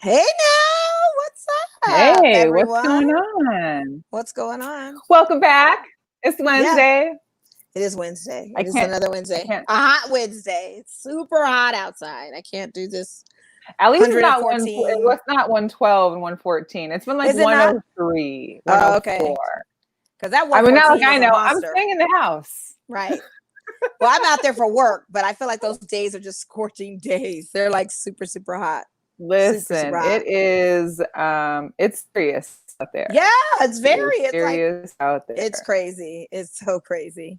Hey now, what's up, Hey, what's everyone? going on? What's going on? Welcome back. It's Yeah, Wednesday. it is Wednesday. I It is can't, another I Wednesday. can't, A hot Wednesday. It's super hot outside. I can't do this. at least it's not it 114. was not 112 and 114. It's been like Is it not? 103, Oh, okay. 104. Because that I mean, not like 114 I is a know. I'm monster. staying in the house. Right. Well, I'm out there for work, but I feel like those days are just scorching days. They're like super, super hot. Super, super Listen, hot. it's serious out there. Yeah, it's very, It is it's like, serious out it's there. crazy. It's so crazy.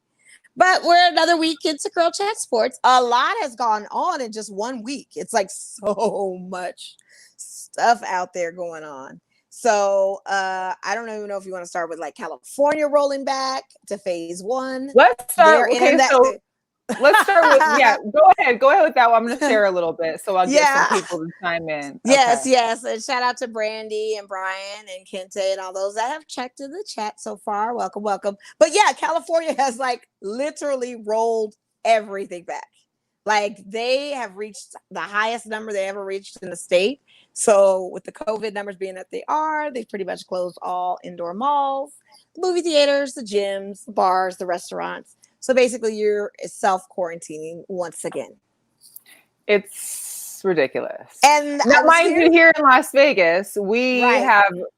But we're another week into Girl Chat Sports. A lot has gone on in just 1 week. It's like so much stuff out there going on. So I don't even know if you want to start with like California rolling back to phase one. Let's They're start. in Okay, that. so let's start with Go ahead. Go ahead with that one. I'm going to share a little bit, so I'll get some Yeah. people to chime in. Yes, Okay. yes. And shout out to Brandy and Brian and Kente and all those that have checked in the chat so far. Welcome, welcome. But yeah, California has like literally rolled everything back. Like they have reached the highest number they ever reached in the state. So with the COVID numbers being that they are, they've pretty much closed all indoor malls, the movie theaters, the gyms, the bars, the restaurants. So basically you're self-quarantining once again. It's ridiculous. And Now, I was mind you, here in Las Vegas, we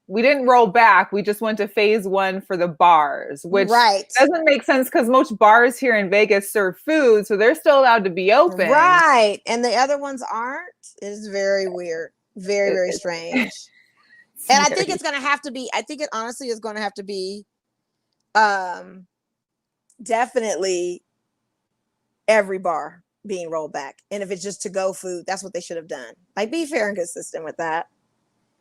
didn't roll back. We just went to phase one for the bars, which doesn't make sense because most bars here in Vegas serve food, so they're still allowed to be open. Right. And the other ones aren't. It's very weird. Very, very strange. And I think it's going to have to be, I think it honestly is going to have to be definitely every bar being rolled back. And if it's just to go food, that's what they should have done. Like be fair and consistent with that.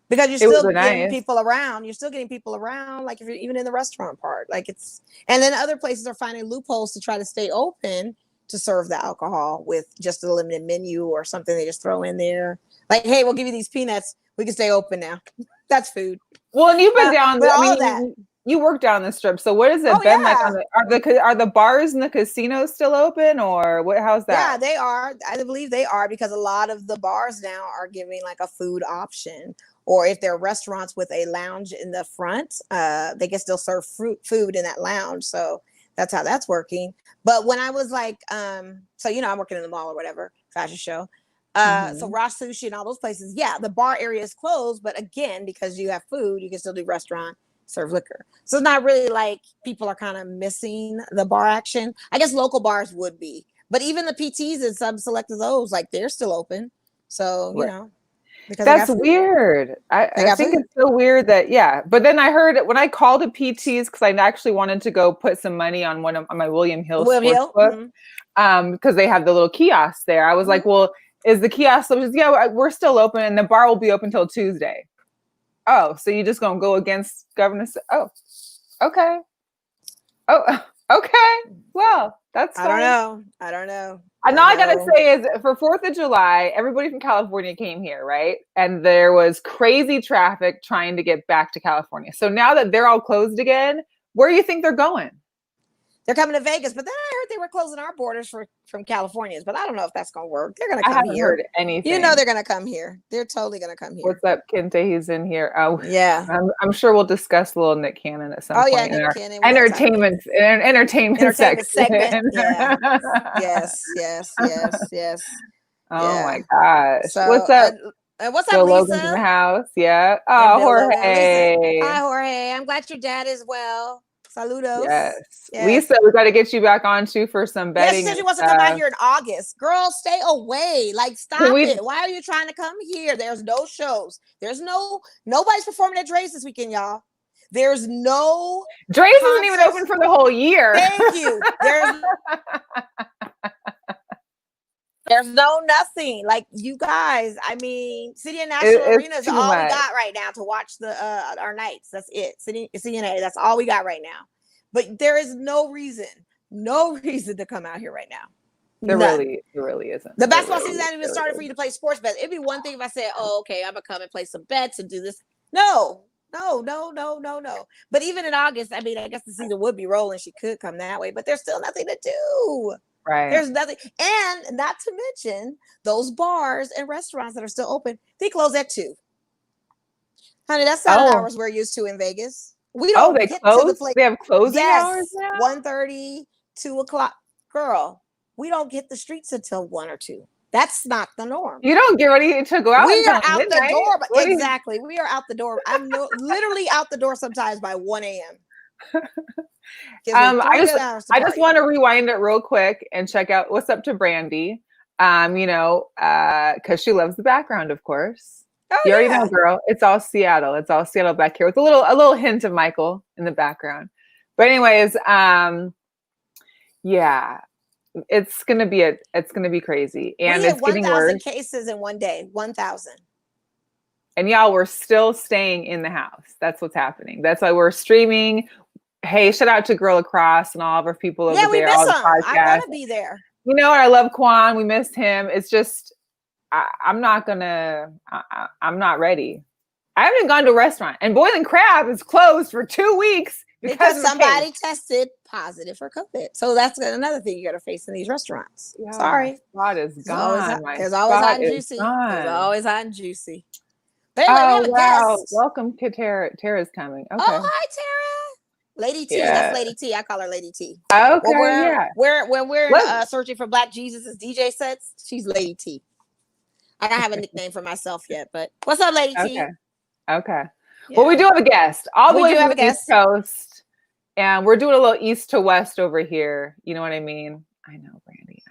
Because you're still getting people around. You're still getting people around, like if you're even in the restaurant part. Like it's, and then other places are finding loopholes to try to stay open to serve the alcohol with just a limited menu or something they just throw in there. Like, hey, we'll give you these peanuts. We can stay open now. That's food. Well, and you've been down but all of that. You work down the strip. So what has it been like? Are the bars and the casinos still open, or what? How's that? Yeah, they are. I believe they are because a lot of the bars now are giving like a food option. Or if they're restaurants with a lounge in the front, they can still serve food in that lounge. So that's how that's working. But when I was like, so I'm working in the mall or whatever, fashion show. So Ross Sushi and all those places, yeah, the bar area is closed. But again, because you have food, you can still do restaurant, serve liquor. So it's not really like people are kind of missing the bar action. I guess local bars would be. But even the PTs and some select of those, like they're still open. So, that's weird. I think it's so weird that, but then I heard when I called the PTs because I actually wanted to go put some money on on my William Hill sportsbook because they have the little kiosks there. I was like, well, is the kiosk? So we're still open and the bar will be open till Tuesday. Oh, so you're just gonna go against Governor? Oh, okay. Oh, okay. Well, that's fine. I don't know. And all I gotta say is for 4th of July, everybody from California came here, right? And there was crazy traffic trying to get back to California. So now that they're all closed again, where do you think they're going? They're coming to Vegas, but then I heard they were closing our borders from Californians, but I don't know if that's going to work. They're going to come here. I haven't heard anything. They're going to come here. They're totally going to come here. What's up, Kente? He's in here. Oh, yeah. I'm sure we'll discuss little Nick Cannon at some point in our entertainment segment. Yeah. Yes. Oh my gosh. So, what's up? What's up, Lisa? Logan's in the house. Yeah. Oh, Jorge. Hi, Jorge. I'm glad your dad is well. Saludos. Yes. Lisa, we got to get you back on too for some betting. Yes, she said she wants to come out here in August. Girl, stay away. Like, stop it. Why are you trying to come here? There's no shows. Nobody's performing at Dre's this weekend, y'all. There's no Dre's isn't even open for the whole year. Thank you. There's no nothing. Like, you guys, I mean, City and National Arena is all we got right now to watch our nights. That's it. CNA, that's all we got right now. But there is no reason to come out here right now. There really isn't. The basketball season hasn't even started for you to play sports bets. It'd be one thing if I said, oh, okay, I'm going to come and play some bets and do this. No. But even in August, I mean, I guess the season would be rolling. She could come that way, but there's still nothing to do. Right. There's nothing. And not to mention those bars and restaurants that are still open, they close at 2. Honey, that's not hours we're used to in Vegas. We don't they get close? to the place. They have closing hours now? 1:30, 2 o'clock. Girl, we don't get the streets until 1 or 2. That's not the norm. You don't get ready to go out. We are out midnight. the door. But exactly. We are out the door. I'm literally out the door sometimes by 1 a.m. I just want to rewind it real quick and check out what's up to Brandy. Because she loves the background, of course. You already know, girl. It's all Seattle. It's all Seattle back here with a little hint of Michael in the background. But anyways, yeah, it's gonna be crazy, and it's getting worse. 1,000 cases in one day. 1,000. And y'all, we're still staying in the house. That's what's happening. That's why we're streaming. Hey, shout out to Girl Across and all of our people over there. Yeah, we miss them. I want to be there. You know what? I love Quan. We missed him. It's just. I'm not ready. I haven't gone to a restaurant, and Boiling Crab is closed for 2 weeks because somebody tested positive for COVID. So that's another thing you got to face in these restaurants. Yeah, sorry. Spot is gone. There's always hot and juicy. There's always hot and juicy. But anyway, wow. Welcome to Tara. Tara's coming. Okay. Oh, hi, Tara. Lady T. Yeah. That's Lady T. I call her Lady T. Okay. When we're searching for Black Jesus' DJ sets, she's Lady T. I don't have a nickname for myself yet, but what's up, Lady T? Okay. Yeah. Well, we do have a guest all the way from the East Coast, and we're doing a little east to west over here. You know what I mean? I know, Brandy.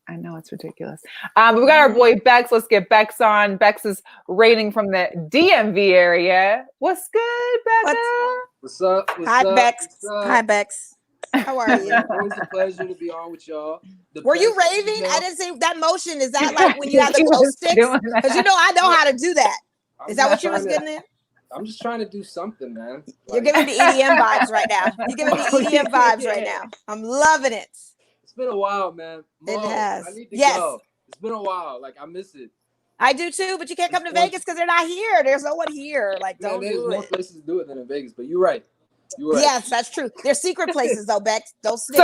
I know. It's ridiculous. But we got our boy Bex. Let's get Bex on. Bex is raiding from the DMV area. What's good, Becca? What's up? Hi, Bex. Hi, Bex. How are you? Always a pleasure to be on with y'all. Were you raving? I didn't see that motion. Is that like when you have the glow sticks? Because I know how to do that. Is that what you was getting in? I'm just trying to do something, man. You're giving me EDM vibes right now. You're giving me EDM vibes right now. I'm loving it. It's been a while, man. It has. I need to go. It's been a while. Like, I miss it. I do too, but you can't come to Vegas because they're not here. There's no one here. Like, don't do it. There's more places to do it than in Vegas, but you're right. Yes, that's true. There's secret places though, Bex. Don't snitch.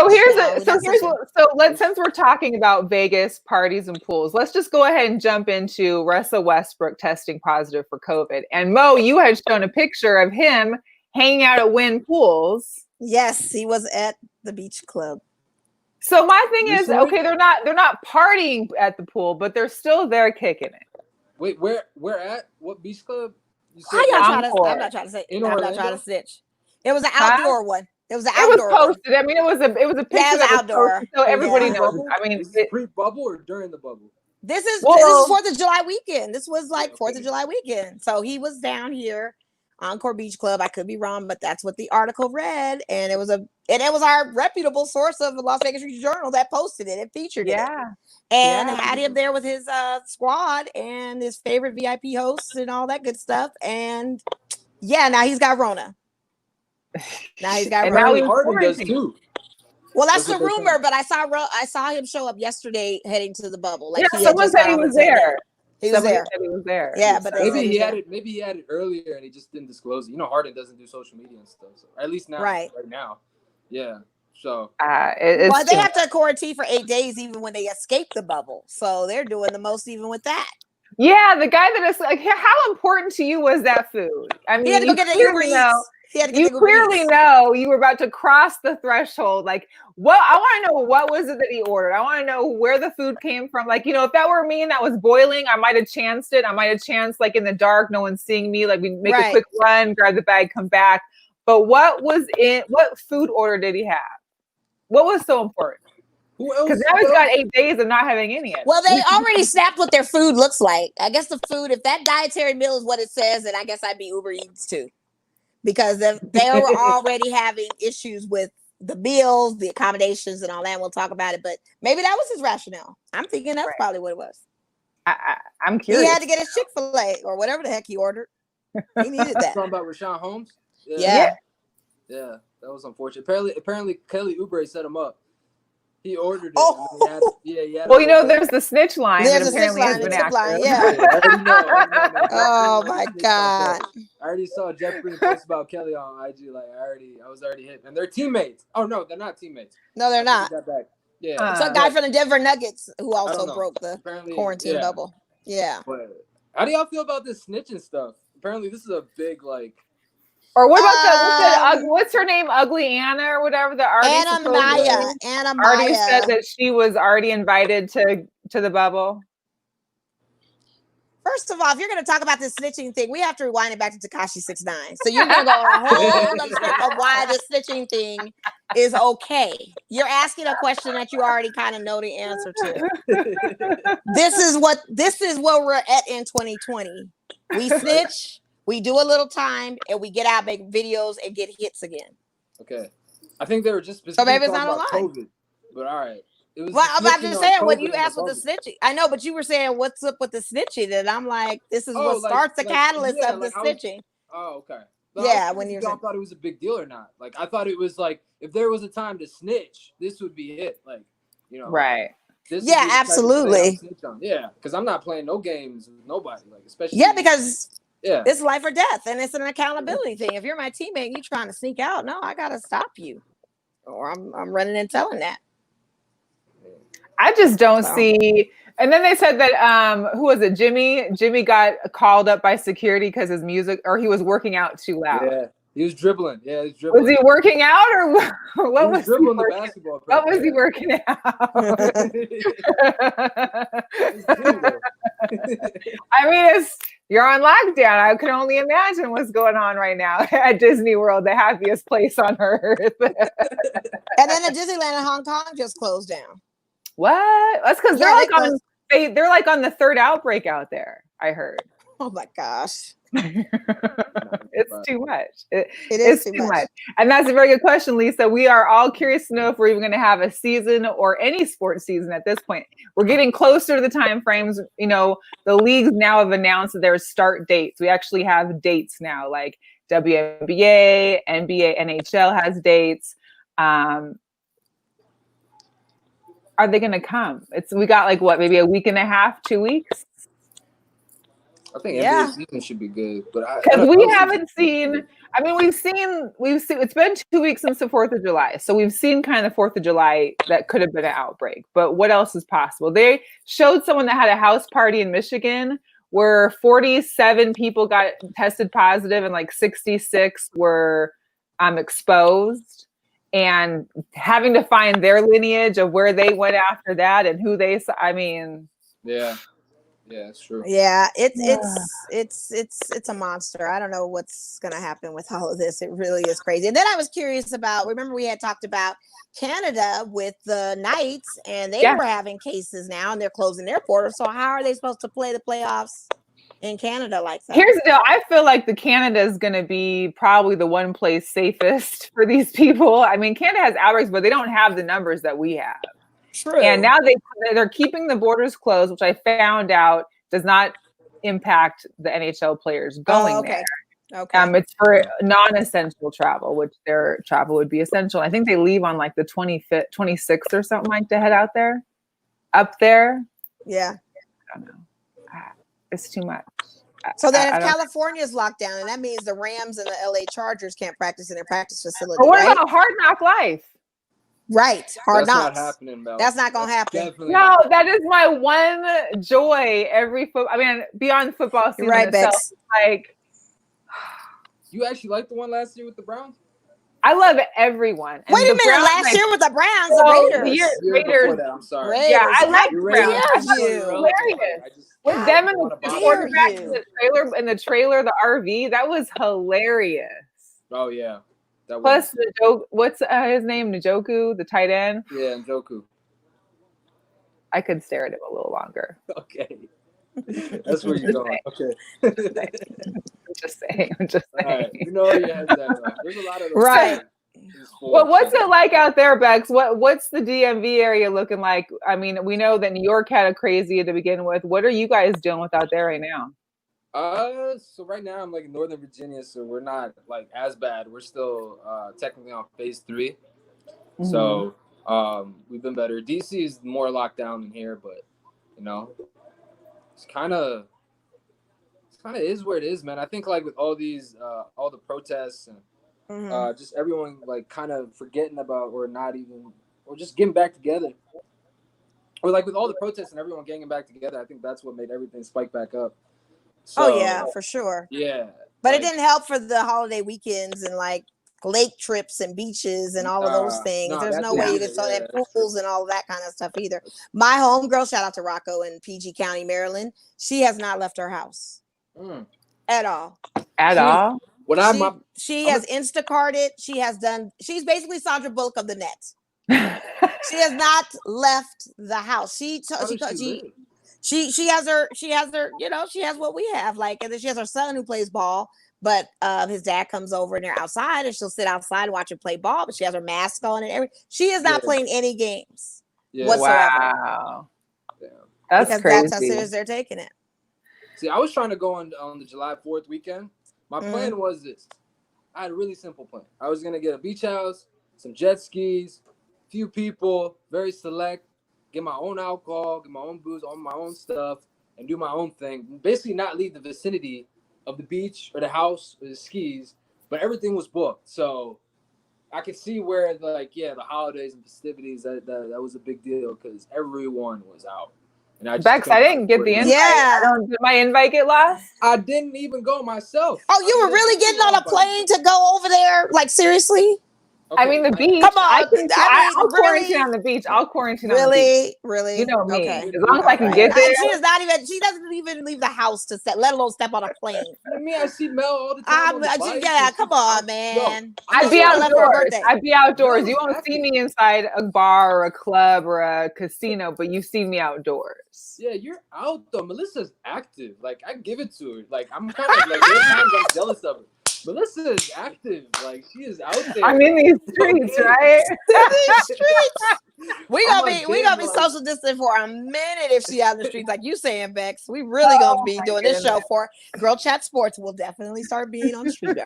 Since we're talking about Vegas parties and pools, let's just go ahead and jump into Russell Westbrook testing positive for COVID. And Mo, you had shown a picture of him hanging out at Wynn Pools. Yes, he was at the beach club. So my thing is, okay, they're not partying at the pool, but they're still there kicking it. Wait, where at? What beach club? I'm not trying to say. I'm not trying to snitch. It was an outdoor one. It was an outdoor. It was posted. I mean, it was a picture that was outdoor. Posted, so everybody knows. I mean, is it pre-bubble or during the bubble? This is 4th of July weekend. This was like 4th of July weekend. So he was down here, Encore Beach Club. I could be wrong, but that's what the article read, and it was our reputable source of the Las Vegas Journal that posted it. It featured it. And had him there with his squad and his favorite VIP hosts and all that good stuff. And now he's got Rona. Now he's got Harden does too. Well, that's the rumor, but I saw him show up yesterday heading to the bubble. Like someone said he was there. He was there. Yeah, but maybe he had it earlier and he just didn't disclose it. You know, Harden doesn't do social media and stuff. So at least now, right now. Yeah. So they have to quarantine for 8 days even when they escape the bubble. So they're doing the most even with that. Yeah, the guy that is like, how important to you was that food? I mean, he had to go get the Uber Eats. You clearly know you were about to cross the threshold. Like, what? I want to know what was it that he ordered. I want to know where the food came from. Like, if that were me and that was boiling, I might have chanced it. I might have chanced like in the dark, no one's seeing me. Like, we make a quick run, grab the bag, come back. But what food order did he have? What was so important? Because now he's got 8 days of not having any of it. Well, they already snapped what their food looks like. I guess the food, if that dietary meal is what it says, then I guess I'd be Uber Eats too. Because they were already having issues with the meals, the accommodations, and all that. And we'll talk about it. But maybe that was his rationale. I'm thinking that's probably what it was. I'm curious. He had to get his Chick-fil-A or whatever the heck he ordered. He needed that. Talking about Rashawn Holmes? Yeah, that was unfortunate. Apparently Kelly Oubre set him up. He ordered it. Oh. He had well, there's the snitch line. There's a snitch line. Yeah. Oh my God. I already saw Jeff Green post about Kelly on IG. Like I was already hit, and they're teammates. Oh no, they're not teammates. No, they're not. Yeah. Some guy from the Denver Nuggets who also broke the quarantine bubble. Yeah. But how do y'all feel about this snitching stuff? apparently this is a big like. Or what about what's her name? Ugly Anna or whatever. The Anna Maya. Artie said that she was already invited to the bubble. First of all, if you're going to talk about this snitching thing, we have to rewind it back to Tekashi 6ix9ine. So you're going to go on a whole other step of why the snitching thing is okay. You're asking a question that you already kind of know the answer to. This is where we're at in 2020. We snitch, we do a little time, and we get out, make videos, and get hits again. Okay. I think they were just so maybe it's not about COVID, but all right. Well, I'm just saying when you asked with the snitching, I know, but you were saying what's up with the snitching, and I'm like, this is what starts the catalyst of the snitching. Okay. But yeah, when you thought it was a big deal or not, like I thought it was like if there was a time to snitch, this would be it. Like, right? Yeah, absolutely. Yeah, because I'm not playing no games with nobody, like especially. Yeah, because it's life or death, and it's an accountability thing. If you're my teammate, and you trying to sneak out, no, I gotta stop you, or I'm running and telling that. I just don't see. And then they said that who was it? Jimmy got called up by security because his music, or he was working out too loud. Yeah, he was dribbling. Yeah, he was dribbling. Was he working out or what was dribbling the basketball? What was he working out? I mean, you're on lockdown. I can only imagine what's going on right now at Disney World, the happiest place on earth. And then the Disneyland in Hong Kong just closed down. What? That's because they're like on the third outbreak out there. I heard. Oh my gosh, it's too much. It is too much. And that's a very good question, Lisa. We are all curious to know if we're even going to have a season or any sports season at this point. We're getting closer to the time frames. The leagues now have announced that there's start dates. We actually have dates now, like WNBA, NBA, NHL has dates. Are they going to come? We got like what, maybe a week and a half, 2 weeks? I think NBA season should be good, but because we haven't seen. I mean, we've seen. It's been 2 weeks since the 4th of July, so we've seen kind of the 4th of July that could have been an outbreak. But what else is possible? They showed someone that had a house party in Michigan where 47 people got tested positive and like 66 were exposed. And having to find their lineage of where they went after that and who they saw. I mean, yeah, it's true. Yeah, it's a monster. I don't know what's gonna happen with all of this. It really is crazy. And then I was curious about. Remember, we had talked about Canada with the Knights, and they were having cases now, and they're closing their borders. So how are they supposed to play the playoffs in Canada like that? Here's the deal. I feel like Canada is going to be probably the one place safest for these people. I mean, Canada has outbreaks, but they don't have the numbers that we have. True. And now they're keeping the borders closed, which I found out does not impact the NHL players going there. Okay. It's for non-essential travel, which their travel would be essential. I think they leave on like the 25th, 26th or something like to head out there. Up there. Yeah. I don't know. It's too much. So then if California's locked down, and that means the Rams and the LA Chargers can't practice in their practice facility. But what about Hard Knock Life? Right. Hard Knocks. That's not happening, Mel. That's not going to happen. No, that is my one joy beyond football season itself. Like, you actually liked the one last year with the Browns? I love everyone. And wait a minute, last year with the Browns, the Raiders. Raiders. I'm sorry. Raiders. Yeah, I like the Browns. Hilarious. With them and the quarterback in the trailer, the RV, that was hilarious. Oh yeah. Plus what's his name? Njoku, the tight end. Yeah, Njoku. I could stare at him a little longer. Okay. That's where you're going. Okay. I'm just saying. All right. You know you have that. There's a lot of those. Right. Well, what's it like out there, Bex? What's the DMV area looking like? I mean, we know that New York had a crazy to begin with. What are you guys dealing with out there right now? So right now I'm like in Northern Virginia, so we're not like as bad. We're still technically on phase 3. Mm-hmm. So we've been better. DC is more locked down than here, but it's kind of is where it is, man. I think like with all these all the protests and just everyone like kind of forgetting about or just getting back together. Or like with all the protests and everyone getting back together, I think that's what made everything spike back up. So, oh yeah, for sure. Yeah. But it didn't help for the holiday weekends and like lake trips and beaches and all of those things. There's no way to so and pools and all of that kind of stuff either. My homegirl, shout out to Rocco in PG County, Maryland. She has not left her house at all. At all. She has Instacarted. She's basically Sandra Bullock of the net. She has not left the house. She has her, you know, she has what we have, like, and then she has her son who plays ball, but his dad comes over and they're outside and she'll sit outside and watch him play ball, but she has her mask on and everything. She is not playing any games whatsoever. Wow. That's because crazy. That's how serious they're taking it. See, I was trying to go on the July 4th weekend. My plan was this. I had a really simple plan. I was going to get a beach house, some jet skis, few people, very select, get my own alcohol, get my own booze, all my own stuff, and do my own thing. Basically not leave the vicinity of the beach or the house or the skis, but everything was booked. So I could see where the holidays and festivities, that was a big deal because everyone was out. Bex, I didn't get the invite. Yeah. Did my invite get lost? I didn't even go myself. Oh, you were really getting on a plane to go over there? Like, seriously? Okay. I mean, the beach. Come on. I'll quarantine on the beach. I'll quarantine on the beach. Really? You know me. Okay. As long as I can get there. She doesn't even leave the house to set, let alone step on a plane. I see Mel all the time. Come on, man. I'd be outdoors. You won't see me inside a bar or a club or a casino, but you see me outdoors. Yeah, you're out though. Melissa's active. Like, I give it to her. Like, I'm kind of like, there's times I'm jealous of her. Melissa is active. Like, she is out there. I'm in these streets, right? These streets. We gonna be social distant for a minute if she out in the streets, like you saying, Bex. We really gonna be doing this show for Girl Chat Sports. Will definitely start being on the street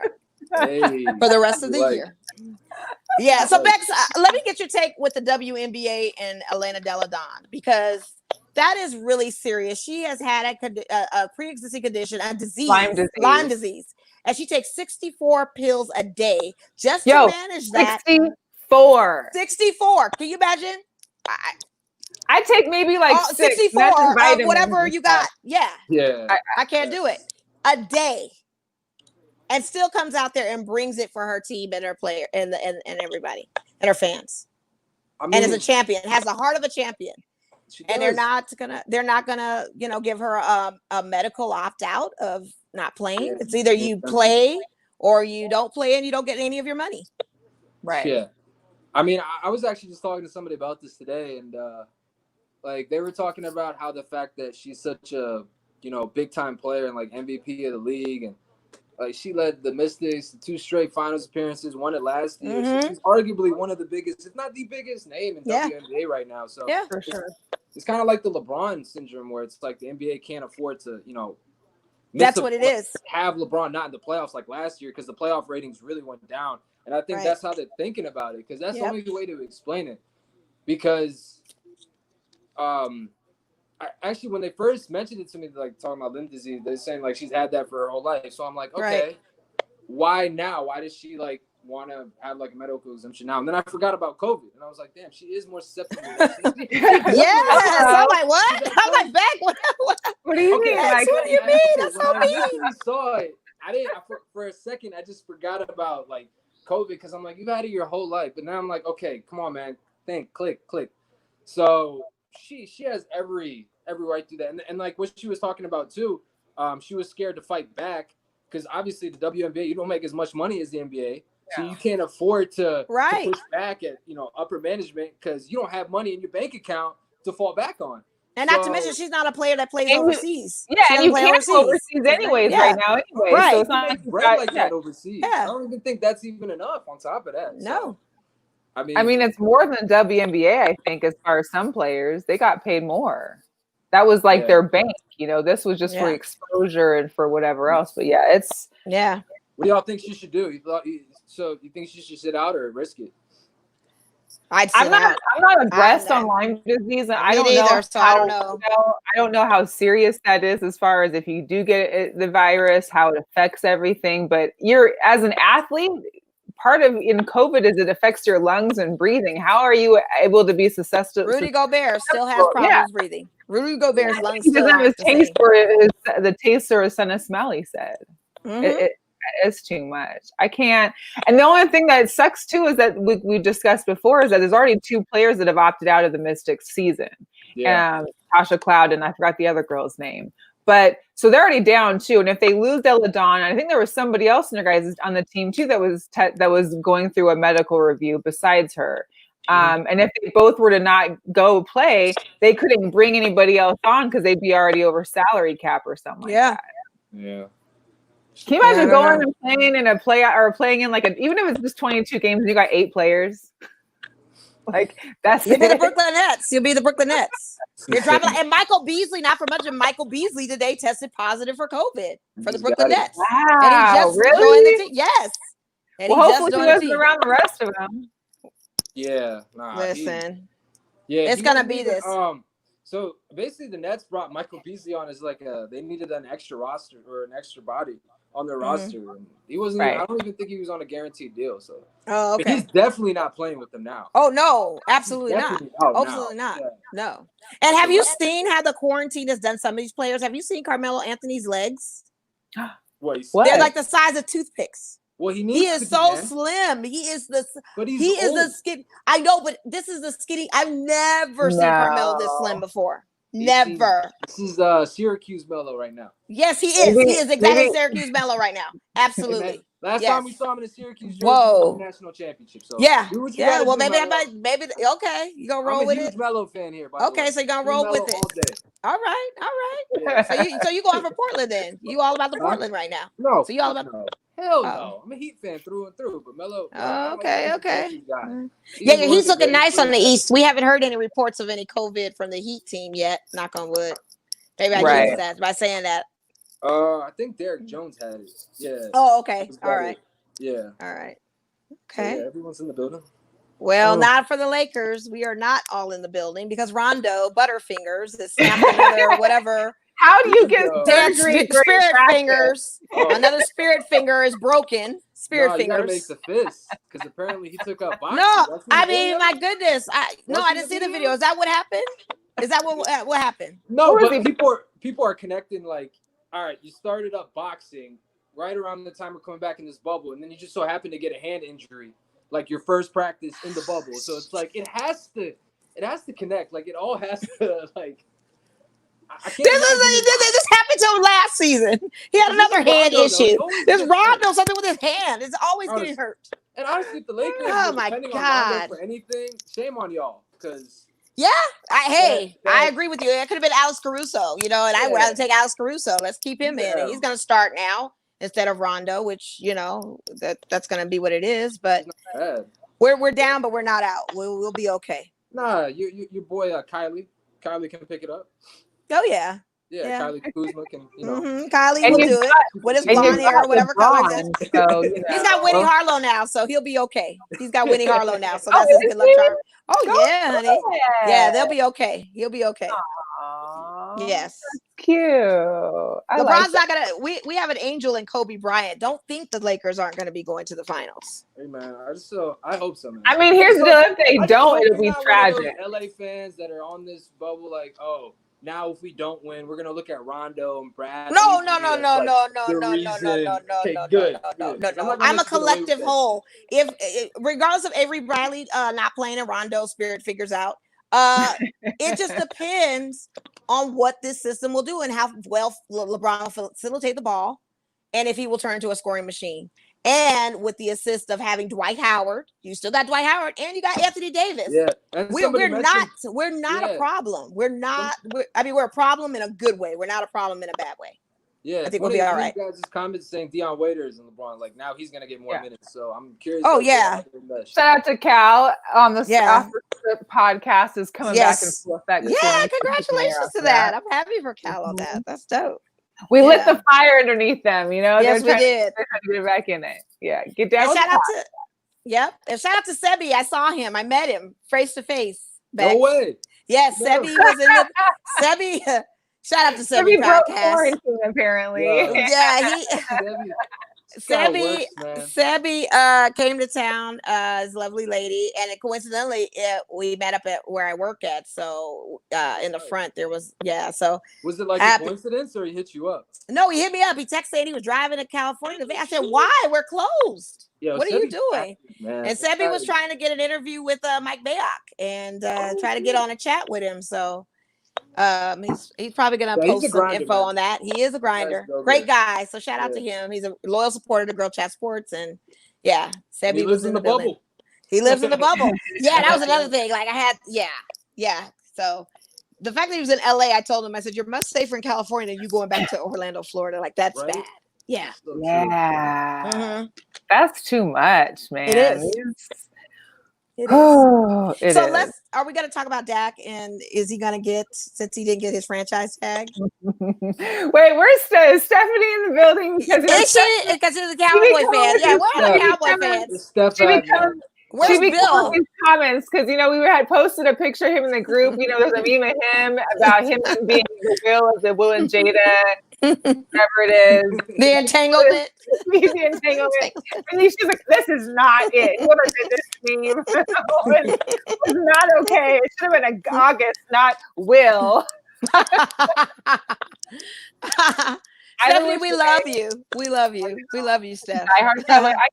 for the rest of the year. Yeah. So Bex, let me get your take with the WNBA and Elena Delle Donne, because that is really serious. She has had a pre-existing condition, a disease, Lyme disease. And she takes 64 pills a day just to manage that. 64. Can you imagine? I take maybe like 64 whatever you got. Yeah. I can't do it. A day. And still comes out there and brings it for her team and her player and everybody and her fans. I mean, and is a champion, has the heart of a champion. And they're not gonna, give her a medical opt out of not playing. It's either you play or you don't play and you don't get any of your money. Right. Yeah. I mean, I was actually just talking to somebody about this today, and like they were talking about how the fact that she's such a, big time player and like MVP of the league, and like she led the Mystics to 2 straight finals appearances, won it last year. So she's arguably one of the biggest, if not the biggest name in WNBA right now. So yeah, for sure. It's kind of like the LeBron syndrome, where it's like the NBA can't afford to, that's what it is. Have LeBron not in the playoffs like last year because the playoff ratings really went down. And I think that's how they're thinking about it, because that's the only way to explain it. Because actually, when they first mentioned it to me, like talking about Lyme disease, they're saying like she's had that for her whole life. So I'm like, okay, why now? Why does she like want to have like a medical exemption now? And then I forgot about COVID, and I was like, damn, she is more susceptible. Yes, I'm like, what? I'm like, back. What do you mean? What do you mean? That's so mean. I saw it. I didn't for a second. I just forgot about like COVID, because I'm like, you've had it your whole life, but now I'm like, okay, come on, man, click. So she has every right to that, and like what she was talking about too. She was scared to fight back because obviously the WNBA, you don't make as much money as the NBA. So you can't afford to push back at upper management because you don't have money in your bank account to fall back on. And not to mention, she's not a player that plays overseas. Yeah, and you can't play overseas anyways right now. Anyway, right. So it's not like that overseas. Yeah. I don't even think that's even enough on top of that. No. So, I mean, it's more than WNBA. I think as far as some players, they got paid more. That was like their bank. This was just for exposure and for whatever else. But it's What do y'all think she should do? So you think she should sit out or risk it? I'm not abreast on Lyme disease, and I don't know how serious that is as far as if you do get the virus, how it affects everything. But you're as an athlete, part of in COVID is it affects your lungs and breathing. How are you able to be susceptible? Rudy Gobert still has problems breathing. Rudy Gobert's lungs he still doesn't have his taste the same. for the taste or son of Smelly said. It's too much. I can't. And the only thing that sucks too is that we discussed before is that there's already 2 players that have opted out of the Mystics season. Tasha Cloud and I forgot the other girl's name. But so they're already down too. And if they lose Delle Donne, I think there was somebody else in your guys on the team too that was going through a medical review besides her. And if they both were to not go play, they couldn't bring anybody else on because they'd be already over salary cap or something like that. Yeah. Can you imagine going and playing in a play or playing in even if it's just 22 games and you got 8 players? Like you'll be the Brooklyn Nets. You'll be the Brooklyn Nets. You're driving and Michael Beasley, not for much of Michael Beasley today tested positive for COVID for the Brooklyn Nets. Wow, and he just joined the team. Yes. And well, hopefully he wasn't around the rest of them. Yeah. Listen. It's gonna be this. So basically the Nets brought Michael Beasley on as they needed an extra roster or an extra body on their roster. And he wasn't I don't even think he was on a guaranteed deal. So but he's definitely not playing with them now. Oh no, absolutely not. Absolutely not. Yeah. No. And have you seen how the quarantine has done some of these players? Have you seen Carmelo Anthony's legs? What? They're like the size of toothpicks. Well, he is so slim. He is the skinny. I know, but this is the skinny. I've never seen Carmelo this slim before. Never. This is Syracuse Melo right now. Yes, he is. He is exactly Syracuse Melo right now. Absolutely. Last time we saw him in the Syracuse jersey was the national championship. So well, maybe okay. You gonna roll with it? I'm a huge Melo fan here. Okay, so you gonna roll with it? All right. Yeah. So you going for Portland then? You all about the Portland right now? No. So you all about? No. Hell no. I'm a Heat fan through and through, but Melo. Okay. Yeah, he's looking nice on the East. We haven't heard any reports of any COVID from the Heat team yet. Knock on wood. Maybe I jinxed that by saying that. I think Derek Jones had it. Yeah. Oh, okay. All right. Yeah. All right. Okay. So, yeah, everyone's in the building. Well, not for the Lakers. We are not all in the building because Rondo Butterfingers is snapping another whatever. How do you get spirit fingers? Another spirit finger is broken. Spirit fingers. You gotta make the fist because apparently he took up boxing. No, I mean my goodness. I didn't see the video. Is that what happened? Is that what happened? No, but people are connecting like, all right, you started up boxing right around the time we're coming back in this bubble, and then you just so happen to get a hand injury, like your first practice in the bubble. So it's like it has to connect. Like it all has to like. This happened to him last season. He had another hand issue. There's Rondo something with his hand. It's always getting hurt. And honestly, if the Lakers depending on Rondo for anything, shame on y'all. Because I agree with you. It could have been Alex Caruso, and I would rather take Alex Caruso. Let's keep him in. And he's going to start now instead of Rondo, which that's going to be what it is. But we're down, but we're not out. We'll be okay. Nah, your boy Kylie can pick it up. Oh yeah. Yeah, Kylie Kuzma can, Kylie will do it with his blonde hair or whatever color it is. So, he's got Winnie Harlow now, so he'll be okay. He's got Winnie Harlow now, so that's his good luck charm. Oh yeah, honey. Yeah, they'll be okay. He'll be okay. Aww, yes. Cute. LeBron's not gonna. We have an angel in Kobe Bryant. Don't think the Lakers aren't gonna be going to the finals. Hey man, I hope so, man. I mean, here's the deal: if they don't, it'll be tragic. LA fans that are on this bubble, like, now if we don't win, we're gonna look at Rondo and Brad. No. I'm a collective whole. If regardless of Avery Bradley not playing and Rondo spirit figures out, it just depends on what this system will do and how well LeBron will facilitate the ball, and if he will turn into a scoring machine. And with the assist of having Dwight Howard, you still got Dwight Howard, and you got Anthony Davis. Yeah, we're not a problem. We're a problem in a good way. We're not a problem in a bad way. Yeah, I think we'll be all right. You guys just commented saying Dion Waiters and LeBron, like now he's gonna get more minutes. So I'm curious. Oh yeah. Shout out to Cal on the After the podcast is coming back in full effect. Yeah, congratulations to that. I'm happy for Cal on that. That's dope. We lit the fire underneath them, Yes, we did. They're trying to get back in it. Yeah, get down. And shout out to Sebi. I saw him. I met him face to face. No way. Yes, Sebi was in the Sebi. Shout out to Sebi podcast. Apparently. Yeah, Sebi came to town, his lovely lady, and coincidentally, we met up at where I work at. So in the front there was So was it like a coincidence, or he hit you up? No, he hit me up. He texted saying he was driving to California. I said, "Why? We're closed. What are you doing?" And Sebi was trying to get an interview with Mike Bayock and try to get on a chat with him. So he's probably gonna post some info on that. He is a grinder, great guy. So shout out to him. He's a loyal supporter of Girl Chat Sports, and Sebi was in the bubble. He lives in the bubble. Yeah, that was another thing. Like I had, So the fact that he was in LA, I told him, I said, "You're much safer in California than you going back to Orlando, Florida. Like that's bad." Yeah. That's too much, man. It is. Are we going to talk about Dak, and is he going to get, since he didn't get his franchise tag? Wait, where's Stephanie in the building? Is she? Because she's a Cowboy fan. Yeah, we're all Cowboy fans. Where's Bill? His comments, because we had posted a picture of him in the group. There's a meme of him about him being the Will of the Will and Jada, whatever it is. The entanglement. The entanglement. And she's like, "This is not it. Whoever did this meme was not okay. It should have been August, not Will." Stephanie, we love you. We love you. We love you, Steph. I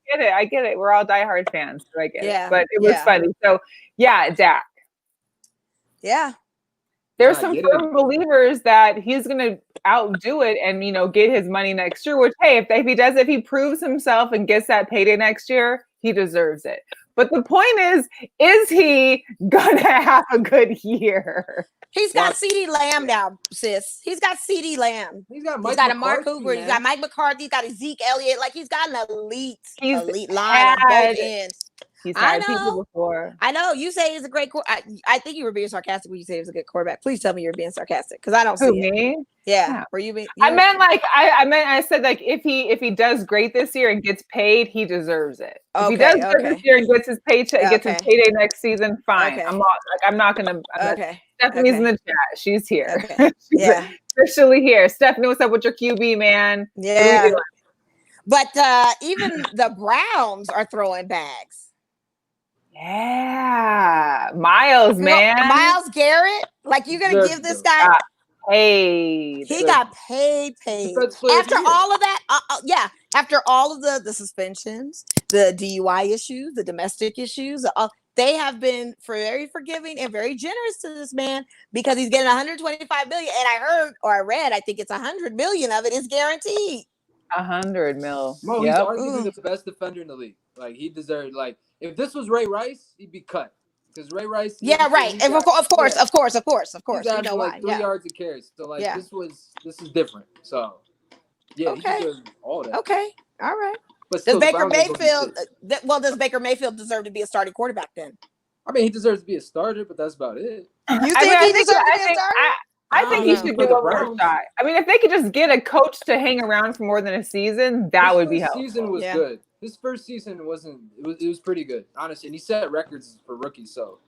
get it. We're all diehard fans, so I get it. But it was funny. So Dak. Yeah. There's some firm believers that he's gonna outdo it and get his money next year. Which, hey, if he proves himself and gets that payday next year, he deserves it. But the point is he gonna have a good year? He's got CeeDee Lamb now, sis. He's got CeeDee Lamb. He's got a Mark Hoover. He's got Mike McCarthy. He's got Zeke Elliott. Like he's got an elite line on both ends. He's had people before. I know. You say he's a great quarterback. I think you were being sarcastic when you say he was a good quarterback. Please tell me you're being sarcastic because I don't see me? it. Yeah. Were you being? I said like if he does great this year and gets paid, he deserves it. If he does good this year and gets his paycheck, gets his payday next season, fine. Okay. I'm not gonna. Stephanie's in the chat. She's here. Okay. She's officially here. Stephanie, what's up with your QB, man? Yeah. But even the Browns are throwing bags. Yeah, Miles, man. Miles Garrett. Like you're gonna give this guy paid. He got paid. After all of that, after all of the suspensions, the DUI issues, the domestic issues, they have been very forgiving and very generous to this man because he's getting 125 million. And I read, I think it's 100 million of it is guaranteed. 100 mil. Mo, he's arguably the best defender in the league. Like he deserved. Like if this was Ray Rice, he'd be cut. Because Ray Rice. Yeah, right. And of course. You know why? 3 yards of carries. So like this is different. So he deserves all that. Okay. All right. But does Baker Mayfield deserve to be a starting quarterback then? I mean, he deserves to be a starter, but that's about it. You think he deserves to be a starter? I think he should be one more shot. I mean, if they could just get a coach to hang around for more than a season, that would be helpful. His season was good. His first season wasn't. It was pretty good, honestly. And he set records for rookies. So,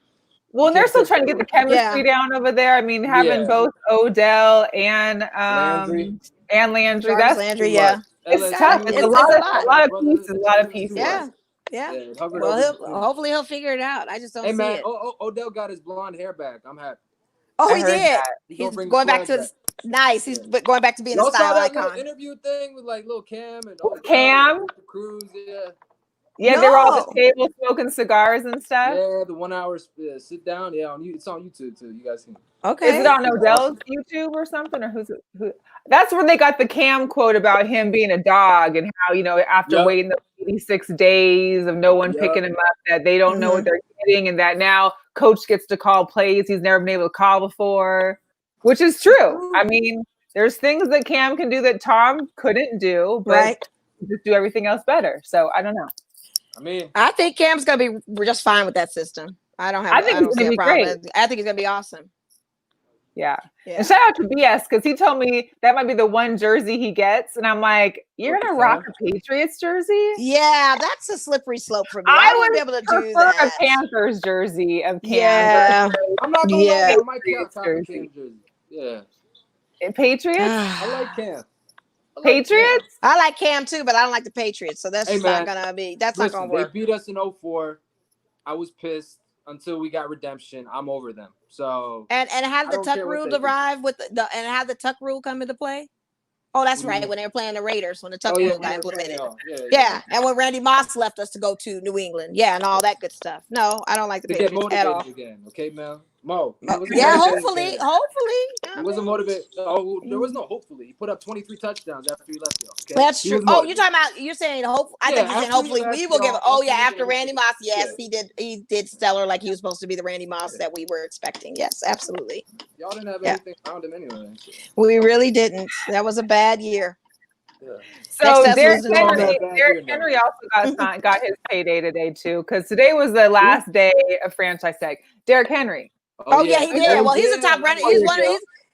well, and they're still trying to get the chemistry down over there. I mean, having both Odell and Landry. That's Landry. It's tough. It's a lot of pieces. Yeah. Well, hopefully he'll figure it out. I just don't see it. Odell got his blonde hair back. I'm happy. Oh, he did. He's going back to nice. He's going back to being a style icon. Interview thing with like little Cam and Cruz. Yeah, they were all at the table smoking cigars and stuff. Yeah, the 1 hour sit down. Yeah, it's on YouTube too. You guys can. Okay. Is it on Odell's YouTube or something, or who? That's where they got the Cam quote about him being a dog and how after waiting the 86 days of no one picking him up, that they don't know what they're getting, and that now coach gets to call plays he's never been able to call before, which is true. I mean, there's things that Cam can do that Tom couldn't do, but just do everything else better. So I don't know. I think Cam's gonna be just fine with that system. I think he's gonna be great. I think he's gonna be awesome. Yeah. And shout out to BS because he told me that might be the one jersey he gets, and I'm like, you're gonna rock a Patriots jersey? Yeah, that's a slippery slope for me. I wouldn't be able to do that. A Panthers jersey of Cam. Yeah, I'm not gonna lie, I might count Cam jersey. Yeah. Patriots? I like Cam. Patriots? I like Cam too, but I don't like the Patriots. So that's not gonna be. That's not gonna work. They beat us in 2004. I was pissed until we got redemption. I'm over them. So and have the tuck rule arrive with and have the tuck rule come into play. Oh, that's right. When they were playing the Raiders, when the tuck rule got implemented. Yeah, and when Randy Moss left us to go to New England. Yeah, and all that good stuff. No, I don't like the Patriots at all. Again, okay, Mel? Mo. Yeah, hopefully. He wasn't motivated. Oh, there was no hopefully. He put up 23 touchdowns after he left. Okay? That's true. Oh, you're talking about. You're saying hope. I think you're saying hopefully we will give. Oh yeah, after Randy Moss, yes, he did. He did stellar, like he was supposed to be the Randy Moss that we were expecting. Yes, absolutely. Y'all didn't have anything around him anyway. We really didn't. That was a bad year. Yeah. So Derrick Henry also got his payday today too, because today was the last day of franchise tag. Derrick Henry. Oh yeah, he did. Well, he's a top running.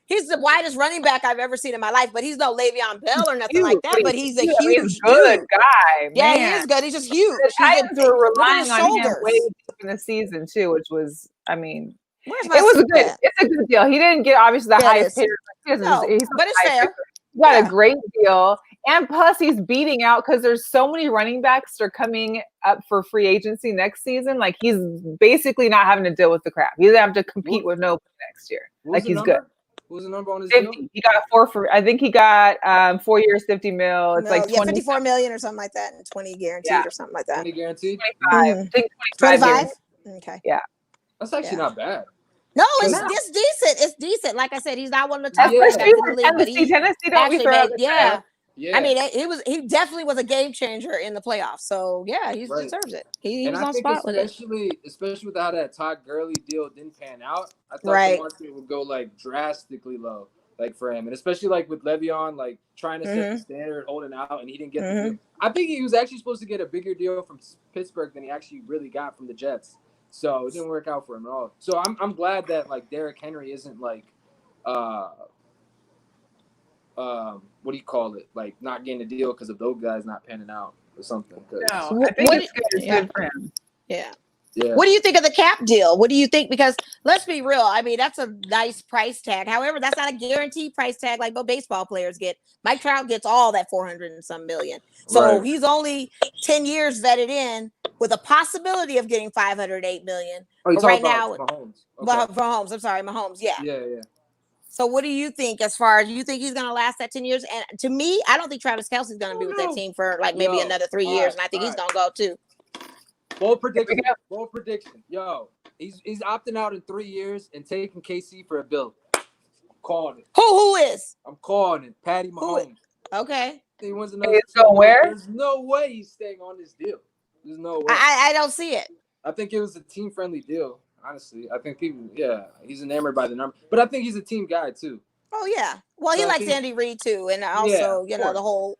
He's the widest running back I've ever seen in my life. But he's no Le'Veon Bell or nothing like that. But he's a huge good guy. Yeah, he is good. He's just huge. The Titans were relying on him way in the season too, which was, I mean, it's a good deal. He didn't get obviously the highest paid. No, but it's fair. He got a great deal. And plus he's beating out because there's so many running backs that are coming up for free agency next season. Like he's basically not having to deal with the crap. He doesn't have to compete with nobody next year. Like he's good. What was the number on his 50. deal? He got I think he got 4 years, 50 mil. It's like 20, 54 million or something like that, and 20 guaranteed or something like that. 20 guaranteed? 25. I think 25. Okay. Yeah. That's actually not bad. No, it's decent. It's decent. Like I said, he's not one of the top players in the league, but he Tennessee don't be throwing I mean, he definitely was a game changer in the playoffs. So yeah, he deserves it. He was on spot with it. Especially with how that Todd Gurley deal didn't pan out, I thought the market would go like drastically low, like for him, and especially like with Le'Veon, like trying to set the standard, holding out, and he didn't get the deal. I think he was actually supposed to get a bigger deal from Pittsburgh than he actually really got from the Jets. So it didn't work out for him at all. So I'm glad that like Derrick Henry isn't like what do you call it? Like not getting a deal because of those guys not panning out or something. No, I think it's good for him. Yeah. What do you think of the cap deal? What do you think? Because let's be real. I mean, that's a nice price tag. However, that's not a guaranteed price tag like what baseball players get. Mike Trout gets all that 400 and some million. So he's only 10 years vetted in with a possibility of getting 508 million. But right now, Mahomes. Mahomes. I'm sorry, Mahomes. Yeah. So what do you think as far as you think he's going to last that 10 years? And to me, I don't think Travis Kelce's going to be with that team for like maybe another 3 years. And I think he's going to go too. Bold prediction. Yo, he's opting out in 3 years and taking KC for a bill. I'm calling it. Who is? I'm calling it. Patty Mahomes. Okay. He wants another. There's no way he's staying on this deal. There's no way. I don't see it. I think it was a team-friendly deal. Honestly, I think people, he's enamored by the number, but I think he's a team guy too. Oh yeah, well he likes Andy Reid too, and also the whole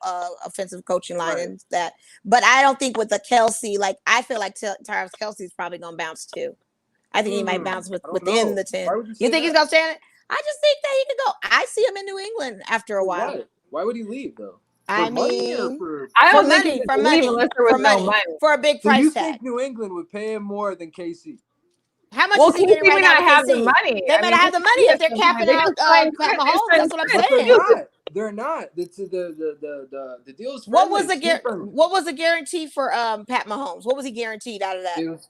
offensive coaching line and that. But I don't think with the Kelce, like I feel like Travis Kelce's probably gonna bounce too. I think he might bounce within the 10. You think he's gonna stand it? I just think that he could go. I see him in New England after a while. Why would he leave though? I mean, I don't think for money unless there was no money for a big price tag. You think New England would pay him more than KC? How much is he getting right now? They have the money. They better have the money if they're capping out Mahomes. That's what I'm saying. They're not. The deal's what was the guarantee for Pat Mahomes? What was he guaranteed out of that?